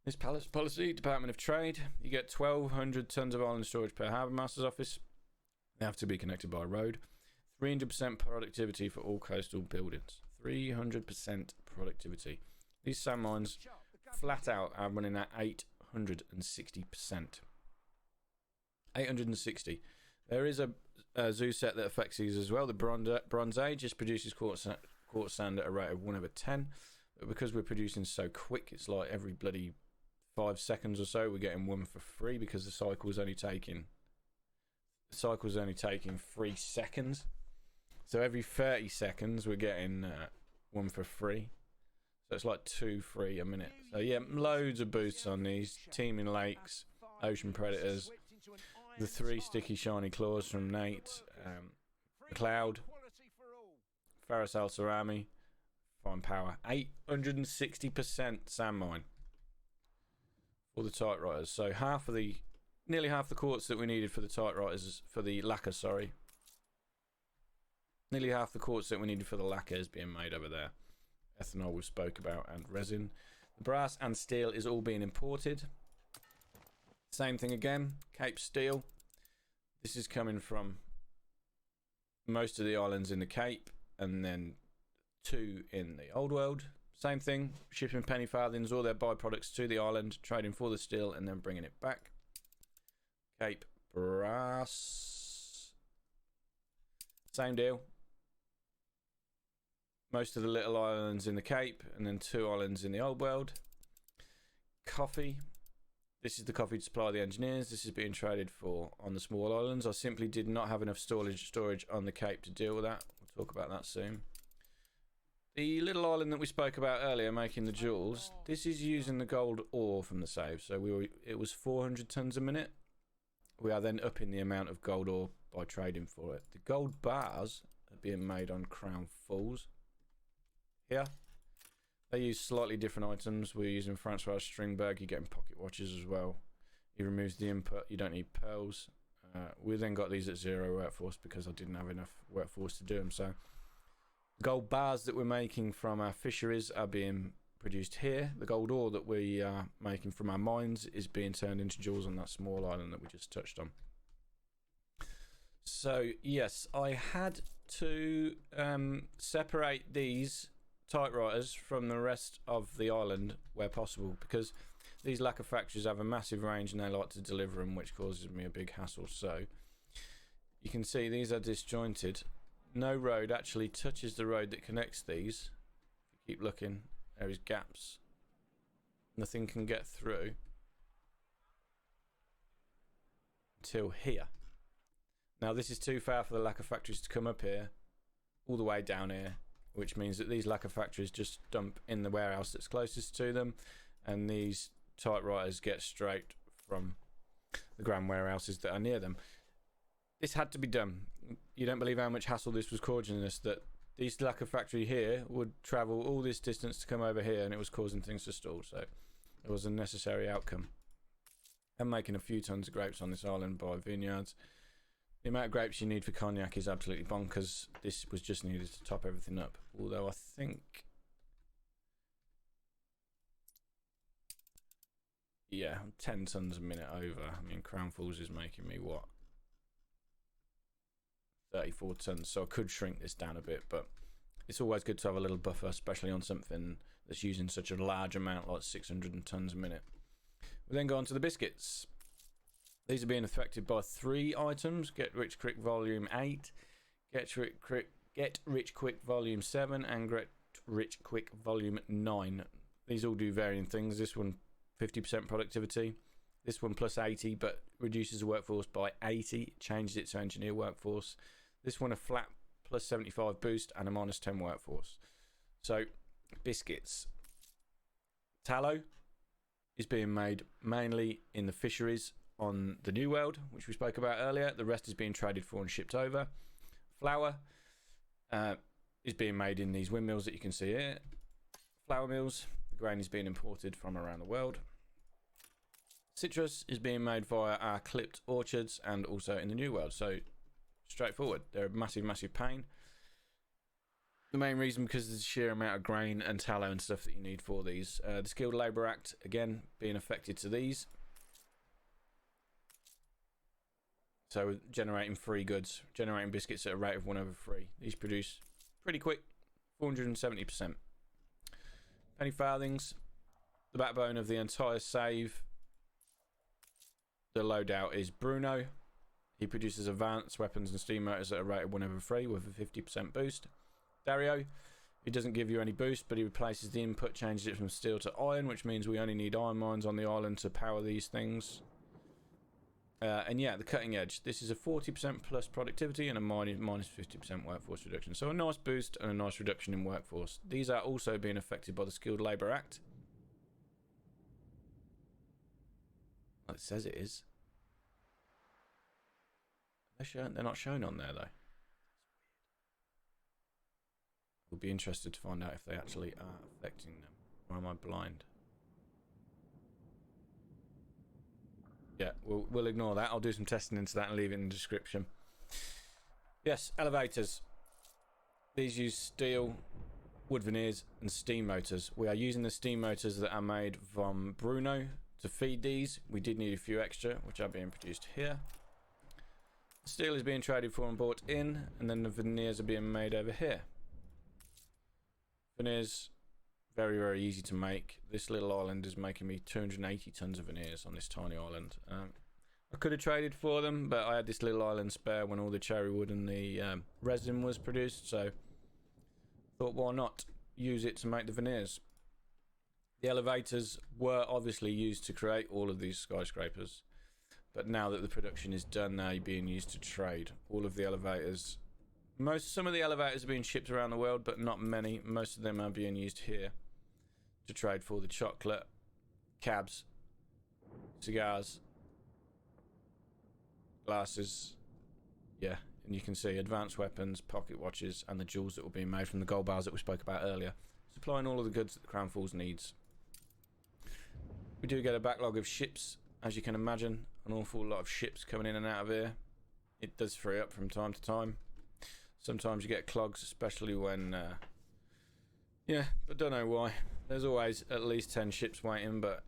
This palace policy, Department of Trade, you get 1,200 tons of island storage per Harbour Master's office. They have to be connected by road. 300% productivity for all coastal buildings. 300% productivity. These sand mines, flat out, are running at 860%. 860. There is a zoo set that affects these as well. The Bronze Age just produces quartz sand at a rate of 1/10. But because we're producing so quick, it's like every bloody 5 seconds or so we're getting one for free, because the cycle's only taking 3 seconds. So every 30 seconds we're getting one for free. So it's like 2 free a minute. So yeah, loads of boosts on these. Teeming Lakes, Ocean Predators, the 3 sticky shiny claws from Nate, McLeod, Ferris Al Sarami, Fine Power, 860% sand mine for the typewriters. So nearly half the quartz that we needed for the typewriters, for the lacquer, sorry. Nearly half the quartz that we needed for the lacquer is being made over there. Ethanol we spoke about, and resin. The brass and steel is all being imported. Same thing again, Cape Steel. This is coming from most of the islands in the Cape, and then 2 in the Old World. Same thing, shipping penny farthings, all their byproducts to the island, trading for the steel, and then bringing it back. Cape Brass. Same deal. Most of the little islands in the Cape, and then 2 islands in the Old World. Coffee. This is the coffee to supply the engineers. This is being traded for on the small islands. I simply did not have enough storage on the Cape to deal with that. We'll talk about that soon. The little island that we spoke about earlier, making the jewels, this is using the gold ore from the save. So it was 400 tons a minute. We are then upping the amount of gold ore by trading for it. The gold bars are being made on Crown Falls. Here, they use slightly different items. We're using Francois Stringberg. You're getting pocket watches as well. He removes the input. You don't need pearls. We then got these at 0 workforce because I didn't have enough workforce to do them. So gold bars that we're making from our fisheries are being produced here. The gold ore that we are making from our mines is being turned into jewels on that small island that we just touched on. So yes, I had to separate these typewriters from the rest of the island where possible, because these lacquer factories have a massive range and they like to deliver them, which causes me a big hassle. So you can see these are disjointed. No road actually touches the road that connects these. If you keep looking, there is gaps. Nothing can get through until here. Now this is too far for the lacquer factories to come up here, all the way down here, which means that these lacquer factories just dump in the warehouse that's closest to them, and these typewriters get straight from the grand warehouses that are near them. This had to be done. You don't believe how much hassle this was causing us, that this lacquer factory here would travel all this distance to come over here, and it was causing things to stall. So it was a necessary outcome. I'm making a few tons of grapes on this island by vineyards. The amount of grapes you need for cognac is absolutely bonkers. This was just needed to top everything up. Although I think, yeah, 10 tons a minute over. I mean, Crown Falls is making me what? 34 tons. So I could shrink this down a bit, but it's always good to have a little buffer, especially on something that's using such a large amount, like 600 tons a minute. We then go on to the biscuits. These are being affected by 3 items: Get Rich Quick Volume 8, Get Rich Quick Volume 7, and Get Rich Quick Volume 9. These all do varying things. This one 50% productivity, this one plus 80 but reduces the workforce by 80, changes it to engineer workforce. This one a flat plus 75 boost and a minus 10 workforce. So biscuits. Tallow is being made mainly in the fisheries on the New World, which we spoke about earlier. The rest is being traded for and shipped over. Flour is being made in these windmills that you can see here. Flour mills. The grain is being imported from around the world. Citrus is being made via our clipped orchards and also in the New World. So straightforward. They're a massive, massive pain. The main reason because of the sheer amount of grain and tallow and stuff that you need for these. The Skilled Labour Act, again, being affected to these. So generating free goods, generating biscuits at a rate of 1/3. These produce pretty quick, 470%. Penny farthings, the backbone of the entire save. The loadout is Bruno. He produces advanced weapons and steam motors that are rated 1 over 3 with a 50% boost. Dario, he doesn't give you any boost, but he replaces the input, changes it from steel to iron, which means we only need iron mines on the island to power these things. And yeah, the cutting edge. This is a 40% plus productivity and a minus 50% workforce reduction. So a nice boost and a nice reduction in workforce. These are also being affected by the Skilled Labour Act. Well, it says it is. They're not shown on there though. We'll be interested to find out if they actually are affecting them. Or am I blind? Yeah, we'll ignore that. I'll do some testing into that and leave it in the description. Yes, elevators. These use steel, wood veneers, and steam motors. We are using the steam motors that are made from Bruno to feed these. We did need a few extra, which are being produced here. Steel is being traded for and bought in, and then the veneers are being made over here. Veneers, very, very easy to make. This little island is making me 280 tons of veneers on this tiny island. I could have traded for them, but I had this little island spare when all the cherry wood and the resin was produced, so thought why not use it to make the veneers. The elevators were obviously used to create all of these skyscrapers, but now that the production is done, they're being used to trade. All of the elevators, some of the elevators are being shipped around the world, but not many. Most of them are being used here to trade for the chocolate, cabs, cigars, glasses, yeah, and you can see advanced weapons, pocket watches, and the jewels that were being made from the gold bars that we spoke about earlier, supplying all of the goods that the Crown Falls needs. We do get a backlog of ships, as you can imagine, an awful lot of ships coming in and out of here. It does free up from time to time. Sometimes you get clogs, especially when yeah, but don't know why. There's always at least 10 ships waiting, but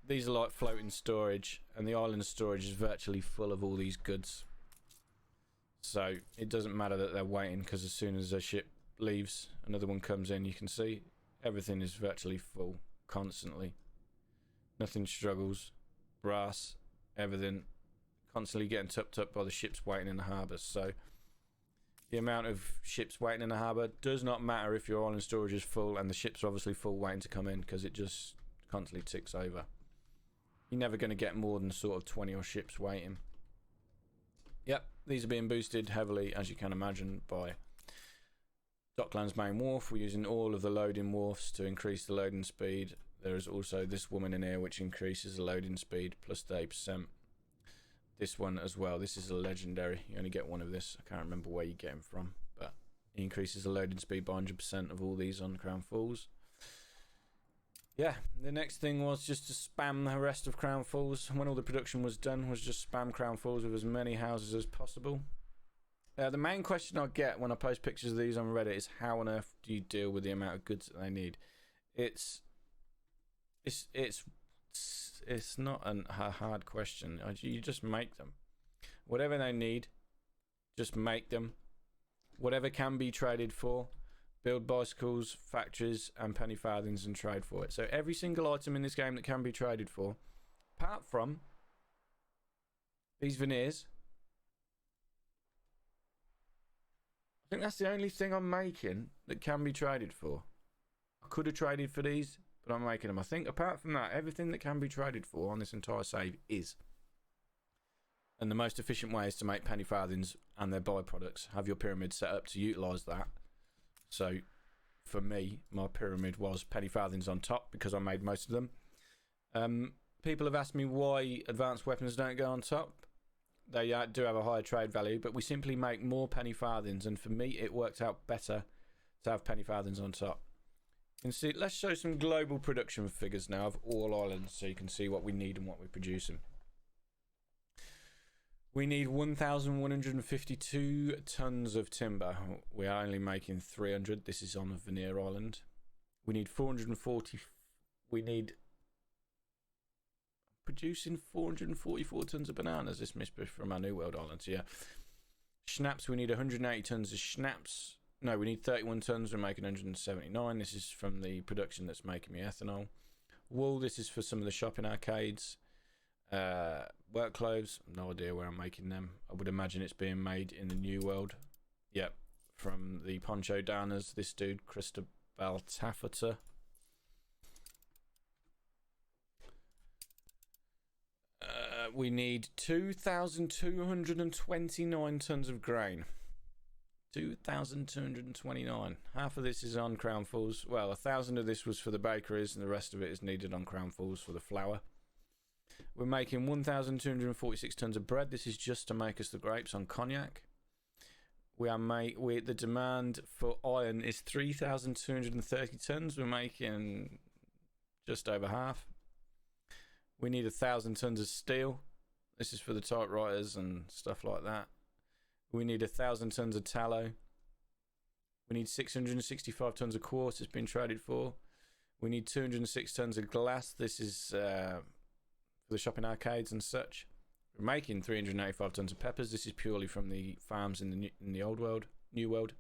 these are like floating storage, and the island storage is virtually full of all these goods. So it doesn't matter that they're waiting, because as soon as a ship leaves, another one comes in. You can see everything is virtually full constantly. Nothing struggles. Brass, everything, constantly getting topped up by the ships waiting in the harbours. So the amount of ships waiting in the harbour does not matter if your island storage is full and the ships are obviously full waiting to come in, because it just constantly ticks over. You're never going to get more than sort of 20 or ships waiting. Yep, these are being boosted heavily, as you can imagine, by Dockland's main wharf. We're using all of the loading wharfs to increase the loading speed. There is also this woman in here which increases the loading speed plus 30%. This one as well. This is a legendary. You only get one of this. I can't remember where you get him from, but he increases the loading speed by 100% of all these on Crown Falls. Yeah, the next thing was just to spam the rest of Crown Falls. When all the production was done, was just spam Crown Falls with as many houses as possible. The main question I get when I post pictures of these on Reddit is, how on earth do you deal with the amount of goods that they need? It's not a hard question. You just make them. Whatever they need, just make them. Whatever can be traded for, build bicycles, factories, and penny farthings and trade for it. So every single item in this game that can be traded for, apart from these veneers, I think that's the only thing I'm making that can be traded for. I could have traded for these, but I'm making them. I think apart from that, everything that can be traded for on this entire save is. And the most efficient way is to make penny farthings and their byproducts. Have your pyramid set up to utilise that. So for me, my pyramid was penny farthings on top because I made most of them. People have asked me why advanced weapons don't go on top. They do have a higher trade value, but we simply make more penny farthings, and for me it worked out better to have penny farthings on top. You can see, let's show some global production figures now of all islands so you can see what we need and what we're producing. We need 1,152 tons of timber. We are only making 300. This is on a veneer island. We need 440. We need producing 444 tons of bananas. This must be from our New World islands. Yeah. Schnapps. We need 180 tons of schnapps. No, we need 31 tons. We're making 179. This is from the production that's making me ethanol. Wool. This is for some of the shopping arcades. Work clothes, no idea where I'm making them. I would imagine it's being made in the New World. Yep, from the Poncho Downers, this dude, Cristobal Taffeta. We need 2,229 tons of grain. 2,229. Half of this is on Crown Falls. Well, 1,000 of this was for the bakeries, and the rest of it is needed on Crown Falls for the flour. We're making 1,246 tons of bread. This is just to make us the grapes on cognac. The demand for iron is 3,230 tons. We're making just over half. We need 1,000 tons of steel. This is for the typewriters and stuff like that. We need 1,000 tons of tallow. We need 665 tons of quartz. It's been traded for. We need 206 tons of glass. This is for the shopping arcades and such. We're making 385 tons of peppers. This is purely from the farms in the old world, New World.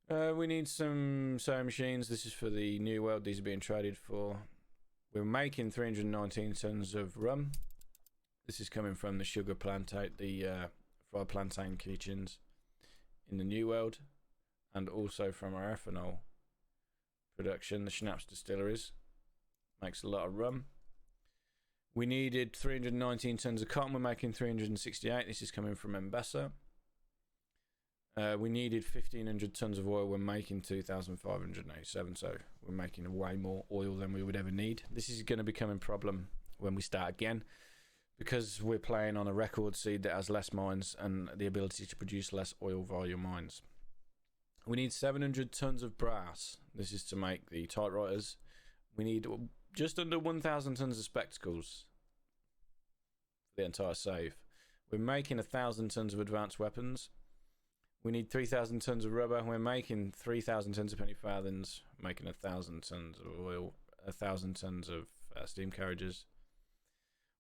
We need some sewing machines. This is for the New World. These are being traded for. We're making 319 tons of rum. This is coming from the sugar plantain, the fried plantain kitchens in the New World, and also from our ethanol production, the Schnapps distilleries. Makes a lot of rum. We needed 319 tons of cotton. We're making 368. This is coming from Enbessa. We needed 1,500 tons of oil. We're making 2,587. So we're making way more oil than we would ever need. This is going to become a problem when we start again, because we're playing on a record seed that has less mines and the ability to produce less oil via your mines. We need 700 tons of brass. This is to make the typewriters. We need just under 1,000 tons of spectacles for the entire save. We're making 1,000 tons of advanced weapons. We need 3,000 tons of rubber. We're making 3,000 tons of penny farthings, making 1,000 tons of oil, 1,000 tons of steam carriages.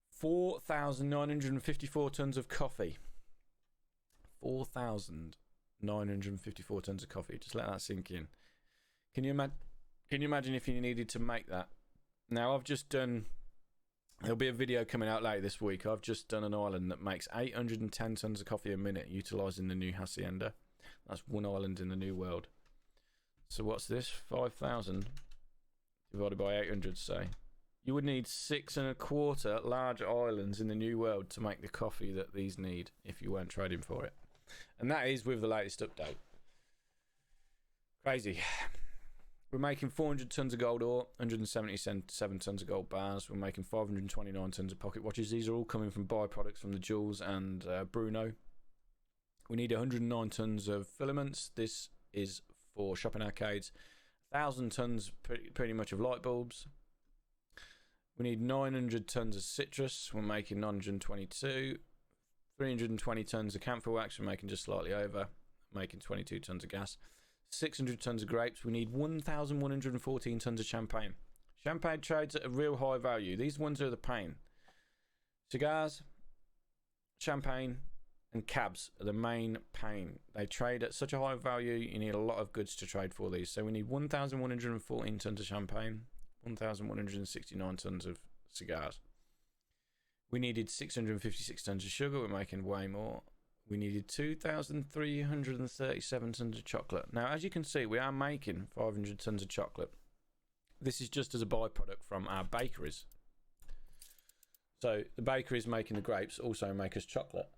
4,954 tons of coffee. 4,954 tons of coffee. Just let that sink in. Can you imagine if you needed to make that? Now, I've just done... There'll be a video coming out later this week. I've just done an island that makes 810 tons of coffee a minute, utilising the new hacienda. That's one island in the New World. So what's this? 5,000 divided by 800, say. You would need 6 1/4 large islands in the New World to make the coffee that these need if you weren't trading for it. And that is with the latest update. Crazy. We're making 400 tons of gold ore, 177 tons of gold bars. We're making 529 tons of pocket watches. These are all coming from byproducts from the jewels and Bruno. We need 109 tons of filaments. This is for shopping arcades. 1,000 tons pretty much of light bulbs. We need 900 tons of citrus. We're making 922. 320 tons of camphor wax. We're making just slightly over. Making 22 tons of gas. 600 tons of grapes. We need 1,114 tons of champagne. Champagne trades at a real high value. These ones are the pain. Cigars, champagne, and cabs are the main pain. They trade at such a high value, you need a lot of goods to trade for these. So we need 1,114 tons of champagne, 1,169 tons of cigars. We needed 656 tons of sugar. We're making way more. We needed 2,337 tons of chocolate. Now, as you can see, we are making 500 tons of chocolate. This is just as a byproduct from our bakeries. So the bakeries making the grapes also make us chocolate.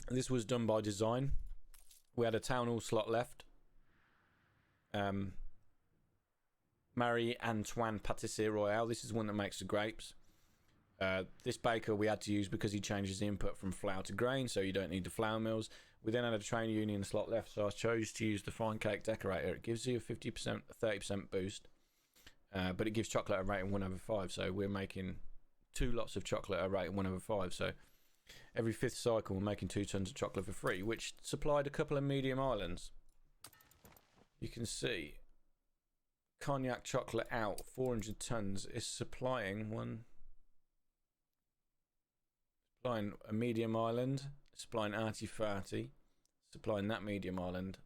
This was done by design. We had a town hall slot left. Marie Antoine Pâtisserie Royale. This is one that makes the grapes. This baker we had to use because he changes the input from flour to grain, so you don't need the flour mills. We then had a train union slot left, so I chose to use the fine cake decorator. It gives you a 50%, 30% boost, but it gives chocolate a rating 1/5. So we're making 2 lots of chocolate at a rating 1/5. So every 5th cycle, we're making 2 tons of chocolate for free, which supplied a couple of medium islands. You can see cognac chocolate out 400 tons is supplying a medium island, supplying Arty Farty, supplying that medium island,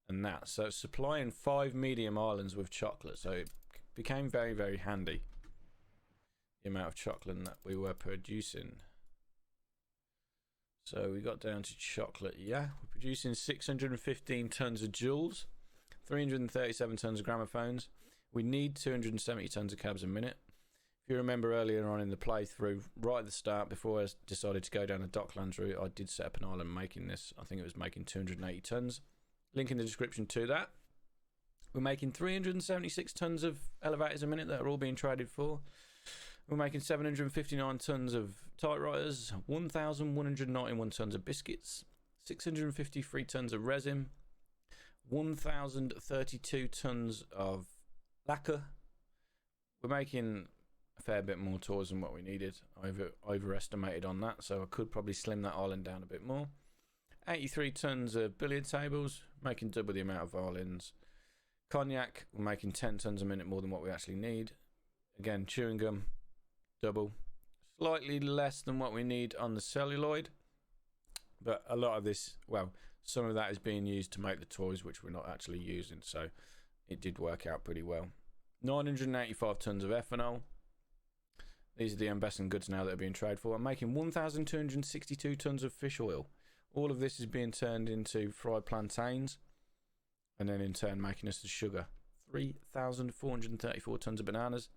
and that. So it's supplying 5 medium islands with chocolate. So became very, very handy. The amount of chocolate that we were producing. So we got down to chocolate. Yeah, we're producing 615 tons of jewels, 337 tons of gramophones. We need 270 tons of cabs a minute. If you remember earlier on in the playthrough, right at the start, before I decided to go down the Docklands route, I did set up an island making this. I think it was making 280 tons. Link in the description to that. We're making 376 tons of elevators a minute that are all being traded for. We're making 759 tons of typewriters, 1,191 tons of biscuits, 653 tons of resin, 1,032 tons of lacquer. We're making a fair bit more toys than what we needed. I overestimated on that, so I could probably slim that island down a bit more. 83 tons of billiard tables, making double the amount of violins. Cognac, we're making 10 tons a minute more than what we actually need. Again, chewing gum, double. Slightly less than what we need on the celluloid, but a lot of this, well, some of that is being used to make the toys, which we're not actually using, so it did work out pretty well. 985 tons of ethanol. These are the Enbessa goods now that are being traded for. I'm making 1,262 tons of fish oil. All of this is being turned into fried plantains, and then in turn making us the sugar. 3,434 tons of bananas.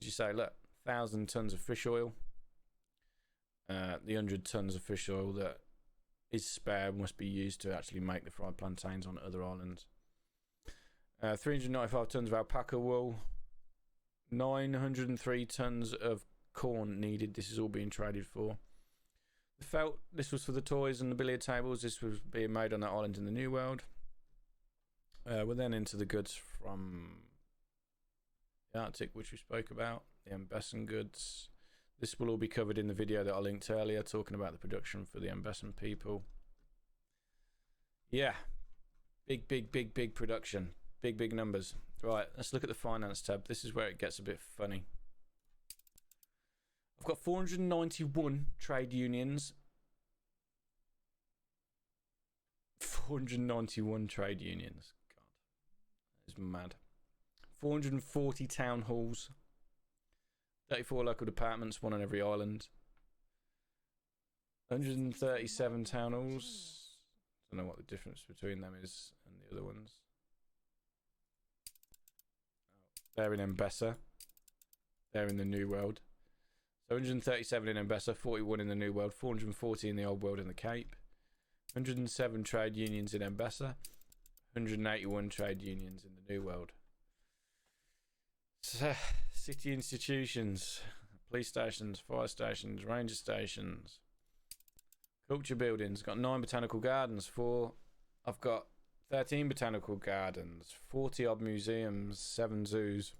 As you say, look, 1,000 tons of fish oil. The 100 tons of fish oil that is spare must be used to actually make the fried plantains on other islands. 395 tons of alpaca wool. 903 tons of corn needed. This is all being traded for. The felt, this was for the toys and the billiard tables. This was being made on that island in the New World. We're then into the goods from the Arctic, which we spoke about. The Enbessa goods. This will all be covered in the video that I linked earlier, talking about the production for the Enbessa people. Yeah. Big production. Big numbers. Right, let's look at the finance tab. This is where it gets a bit funny. I've got 491 trade unions. 491 trade unions. God, that is mad. 440 town halls. 34 local departments, one on every island. 137 town halls. I don't know what the difference between them is and the other ones. They're in Enbessa. They're in the New World. So 137 in Enbessa, 41 in the New World, 440 in the Old World and the Cape. 107 trade unions in Enbessa, 181 trade unions in the New World. City institutions, police stations, fire stations, ranger stations, culture buildings. Got 9 botanical gardens. I've got 13 botanical gardens, 40 odd museums, 7 zoos,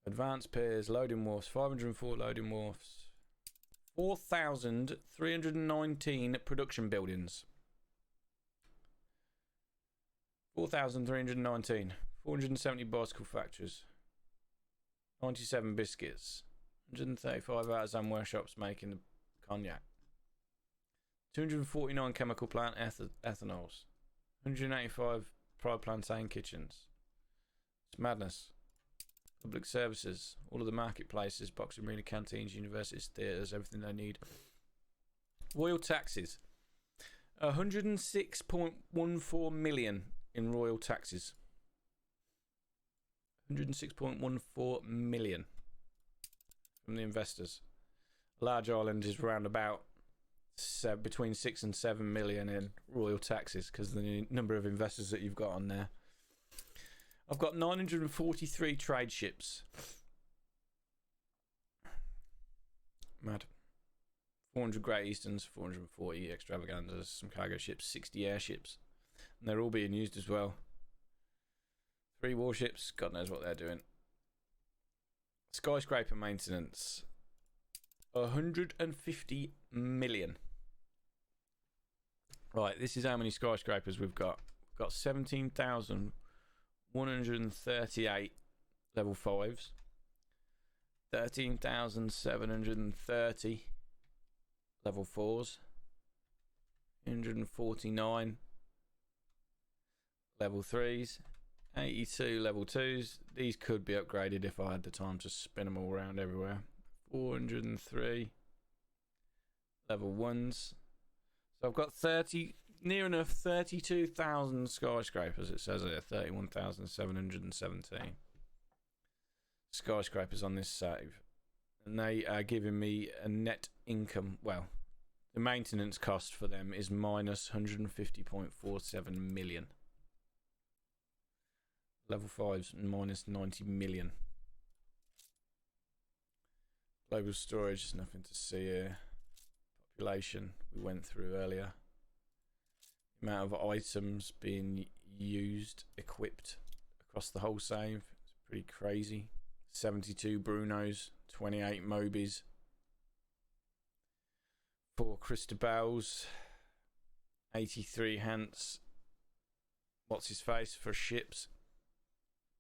advanced piers, loading wharfs, 504 loading wharfs, 4,319 production buildings. 4,319. 470 bicycle factories. 97 biscuits. 135 artisan workshops making the cognac. 249 chemical plant ethanols. 185 pride plantain kitchens. It's madness. Public services. All of the marketplaces, boxing arena, canteens, universities, theatres, everything they need. Royal taxes. 106.14 million in royal taxes. 106.14 million from the investors. A large island is around about between 6 and 7 million in royal taxes because of the number of investors that you've got on there. I've got 943 trade ships. Mad. 400 Great Easterns, 440 extravaganzas, some cargo ships, 60 airships. And they're all being used as well. 3 warships, God knows what they're doing. Skyscraper maintenance. 150 million. Right, this is how many skyscrapers we've got. We've got 17,138 level 5s. 13,730 level 4s. 149 level 3s. 82 level 2s. These could be upgraded if I had the time to spin them all around everywhere. 403 level 1s. So I've got 30, near enough 32,000 skyscrapers. It says here 31,717 skyscrapers on this save. And they are giving me a net income. Well, the maintenance cost for them is minus 150.47 million. Level 5's minus 90 million. Global storage is nothing to see here. Population we went through earlier. Amount of items being used, equipped across the whole save. It's pretty crazy. 72 Brunos, 28 Mobis, 4 Christabels, 83 Hants. What's his face for ships?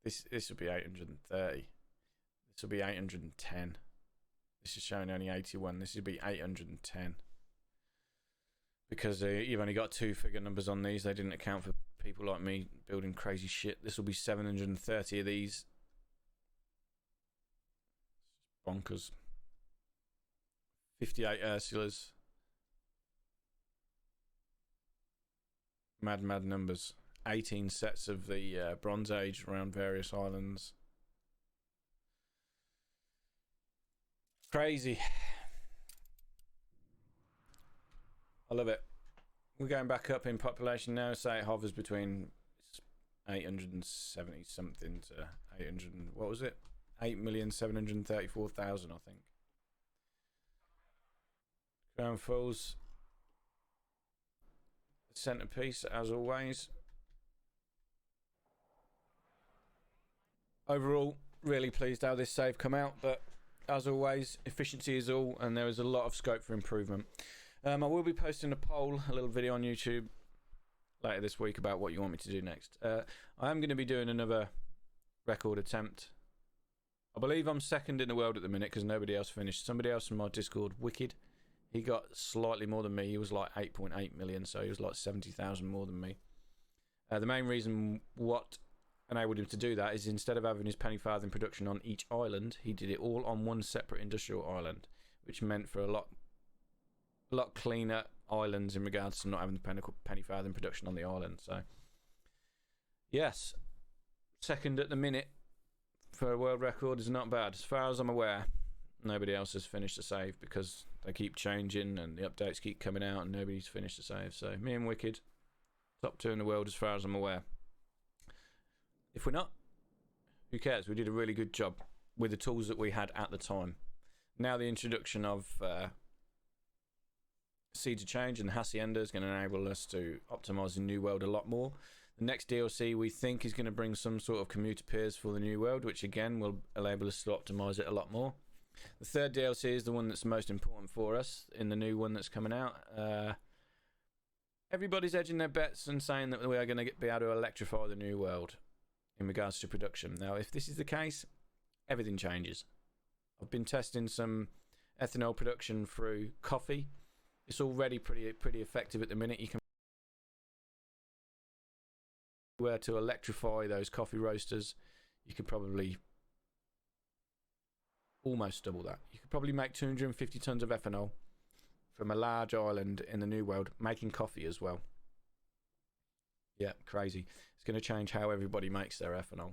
This will be 830. This will be 810. This is showing only 81. This would be 810. Because you've only got 2 figure numbers on these. They didn't account for people like me building crazy shit. This will be 730 of these. Bonkers. 58 Ursulas. Mad numbers. 18 sets of the Bronze Age around various islands. Crazy. I love it. We're going back up in population now. Say it hovers between 870 something to 800. What was it? 8,734,000, I think. Crown Falls. Centerpiece, as always. Overall, really pleased how this save come out, but as always, efficiency is all, and there is a lot of scope for improvement. I will be posting a poll, a little video on YouTube later this week about what you want me to do next. I am going to be doing another record attempt. I believe I'm second in the world at the minute because nobody else finished. Somebody else in my Discord, Wicked, he got slightly more than me. He was like 8.8 million, so he was like 70,000 more than me. The main reason what enabled him to do that is instead of having his penny farthing production on each island, he did it all on one separate industrial island, which meant for a lot cleaner islands in regards to not having the penny farthing production on the island. So yes, second at the minute for a world record is not bad. As far as I'm aware, nobody else has finished a save because they keep changing and the updates keep coming out and nobody's finished a save. So me and Wicked, top 2 in the world as far as I'm aware. If we're not, who cares? We did a really good job with the tools that we had at the time. Now the introduction of Seeds of Change and Hacienda is going to enable us to optimize the new world a lot more. The next DLC we think is going to bring some sort of commuter piers for the new world, which again will enable us to optimize it a lot more. The third DLC is the one that's most important for us in the new one that's coming out. Everybody's edging their bets and saying that we are going to be able to electrify the new world in regards to production. Now, if this is the case, everything changes. I've been testing some ethanol production through coffee. It's already pretty effective at the minute. You can where to electrify those coffee roasters, you could probably almost double that. You could probably make 250 tons of ethanol from a large island in the new world, making coffee as well. Yeah, crazy. It's going to change how everybody makes their ethanol,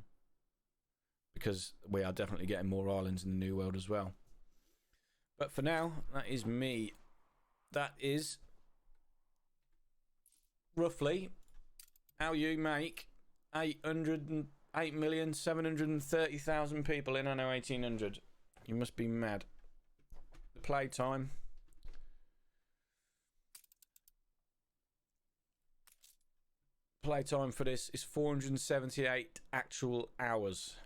because we are definitely getting more islands in the new world as well. But for now, that is me. That is roughly how you make 808,730,000 people in Anno 1800. You must be mad. The playtime. Playtime for this is 478 actual hours.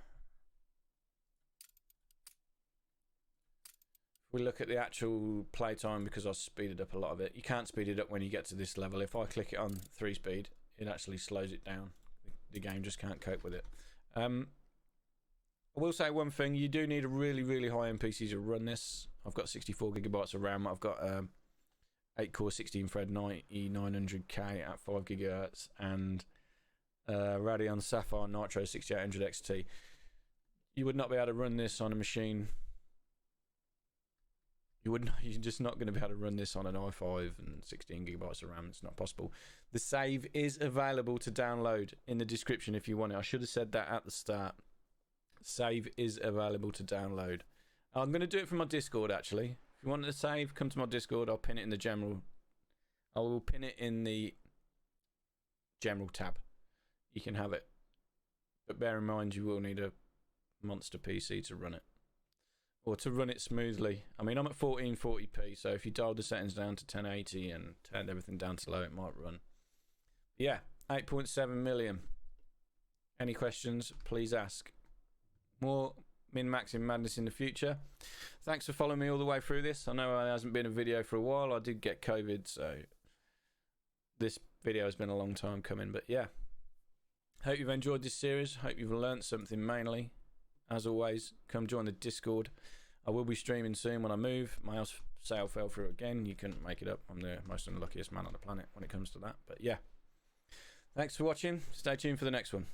If we look at the actual playtime, because I speeded up a lot of it, you can't speed it up when you get to this level. If I click it on 3 speed, it actually slows it down. The game just can't cope with it. I will say one thing: you do need a really high end PC to run this. I've got 64 gigabytes of RAM. I've got 8 core 16 thread 900K at 5 gigahertz, and Radeon Sapphire Nitro 6800 XT. You would not be able to run this on a machine. You're just not going to be able to run this on an i5 and 16 gigabytes of RAM. It's not possible. The save is available to download in the description if you want it. I should have said that at the start. Save is available to download. I'm going to do it from my Discord, actually. If you want to save, come to my Discord. I'll pin it in the general. I will pin it in the general tab. You can have it. But bear in mind, you will need a monster PC to run it. Or to run it smoothly. I mean, I'm at 1440p, so if you dial the settings down to 1080 and turn everything down to low, it might run. Yeah, 8.7 million. Any questions, please ask. More min-maxing madness in the future. Thanks for following me all the way through this. I know it hasn't been a video for a while. I did get COVID, so this video has been a long time coming. But yeah, hope you've enjoyed this series. Hope you've learnt something mainly. As always, come join the Discord. I will be streaming soon when I move. My house sale fell through again. You couldn't make it up. I'm the most unluckiest man on the planet when it comes to that. But yeah, thanks for watching. Stay tuned for the next one.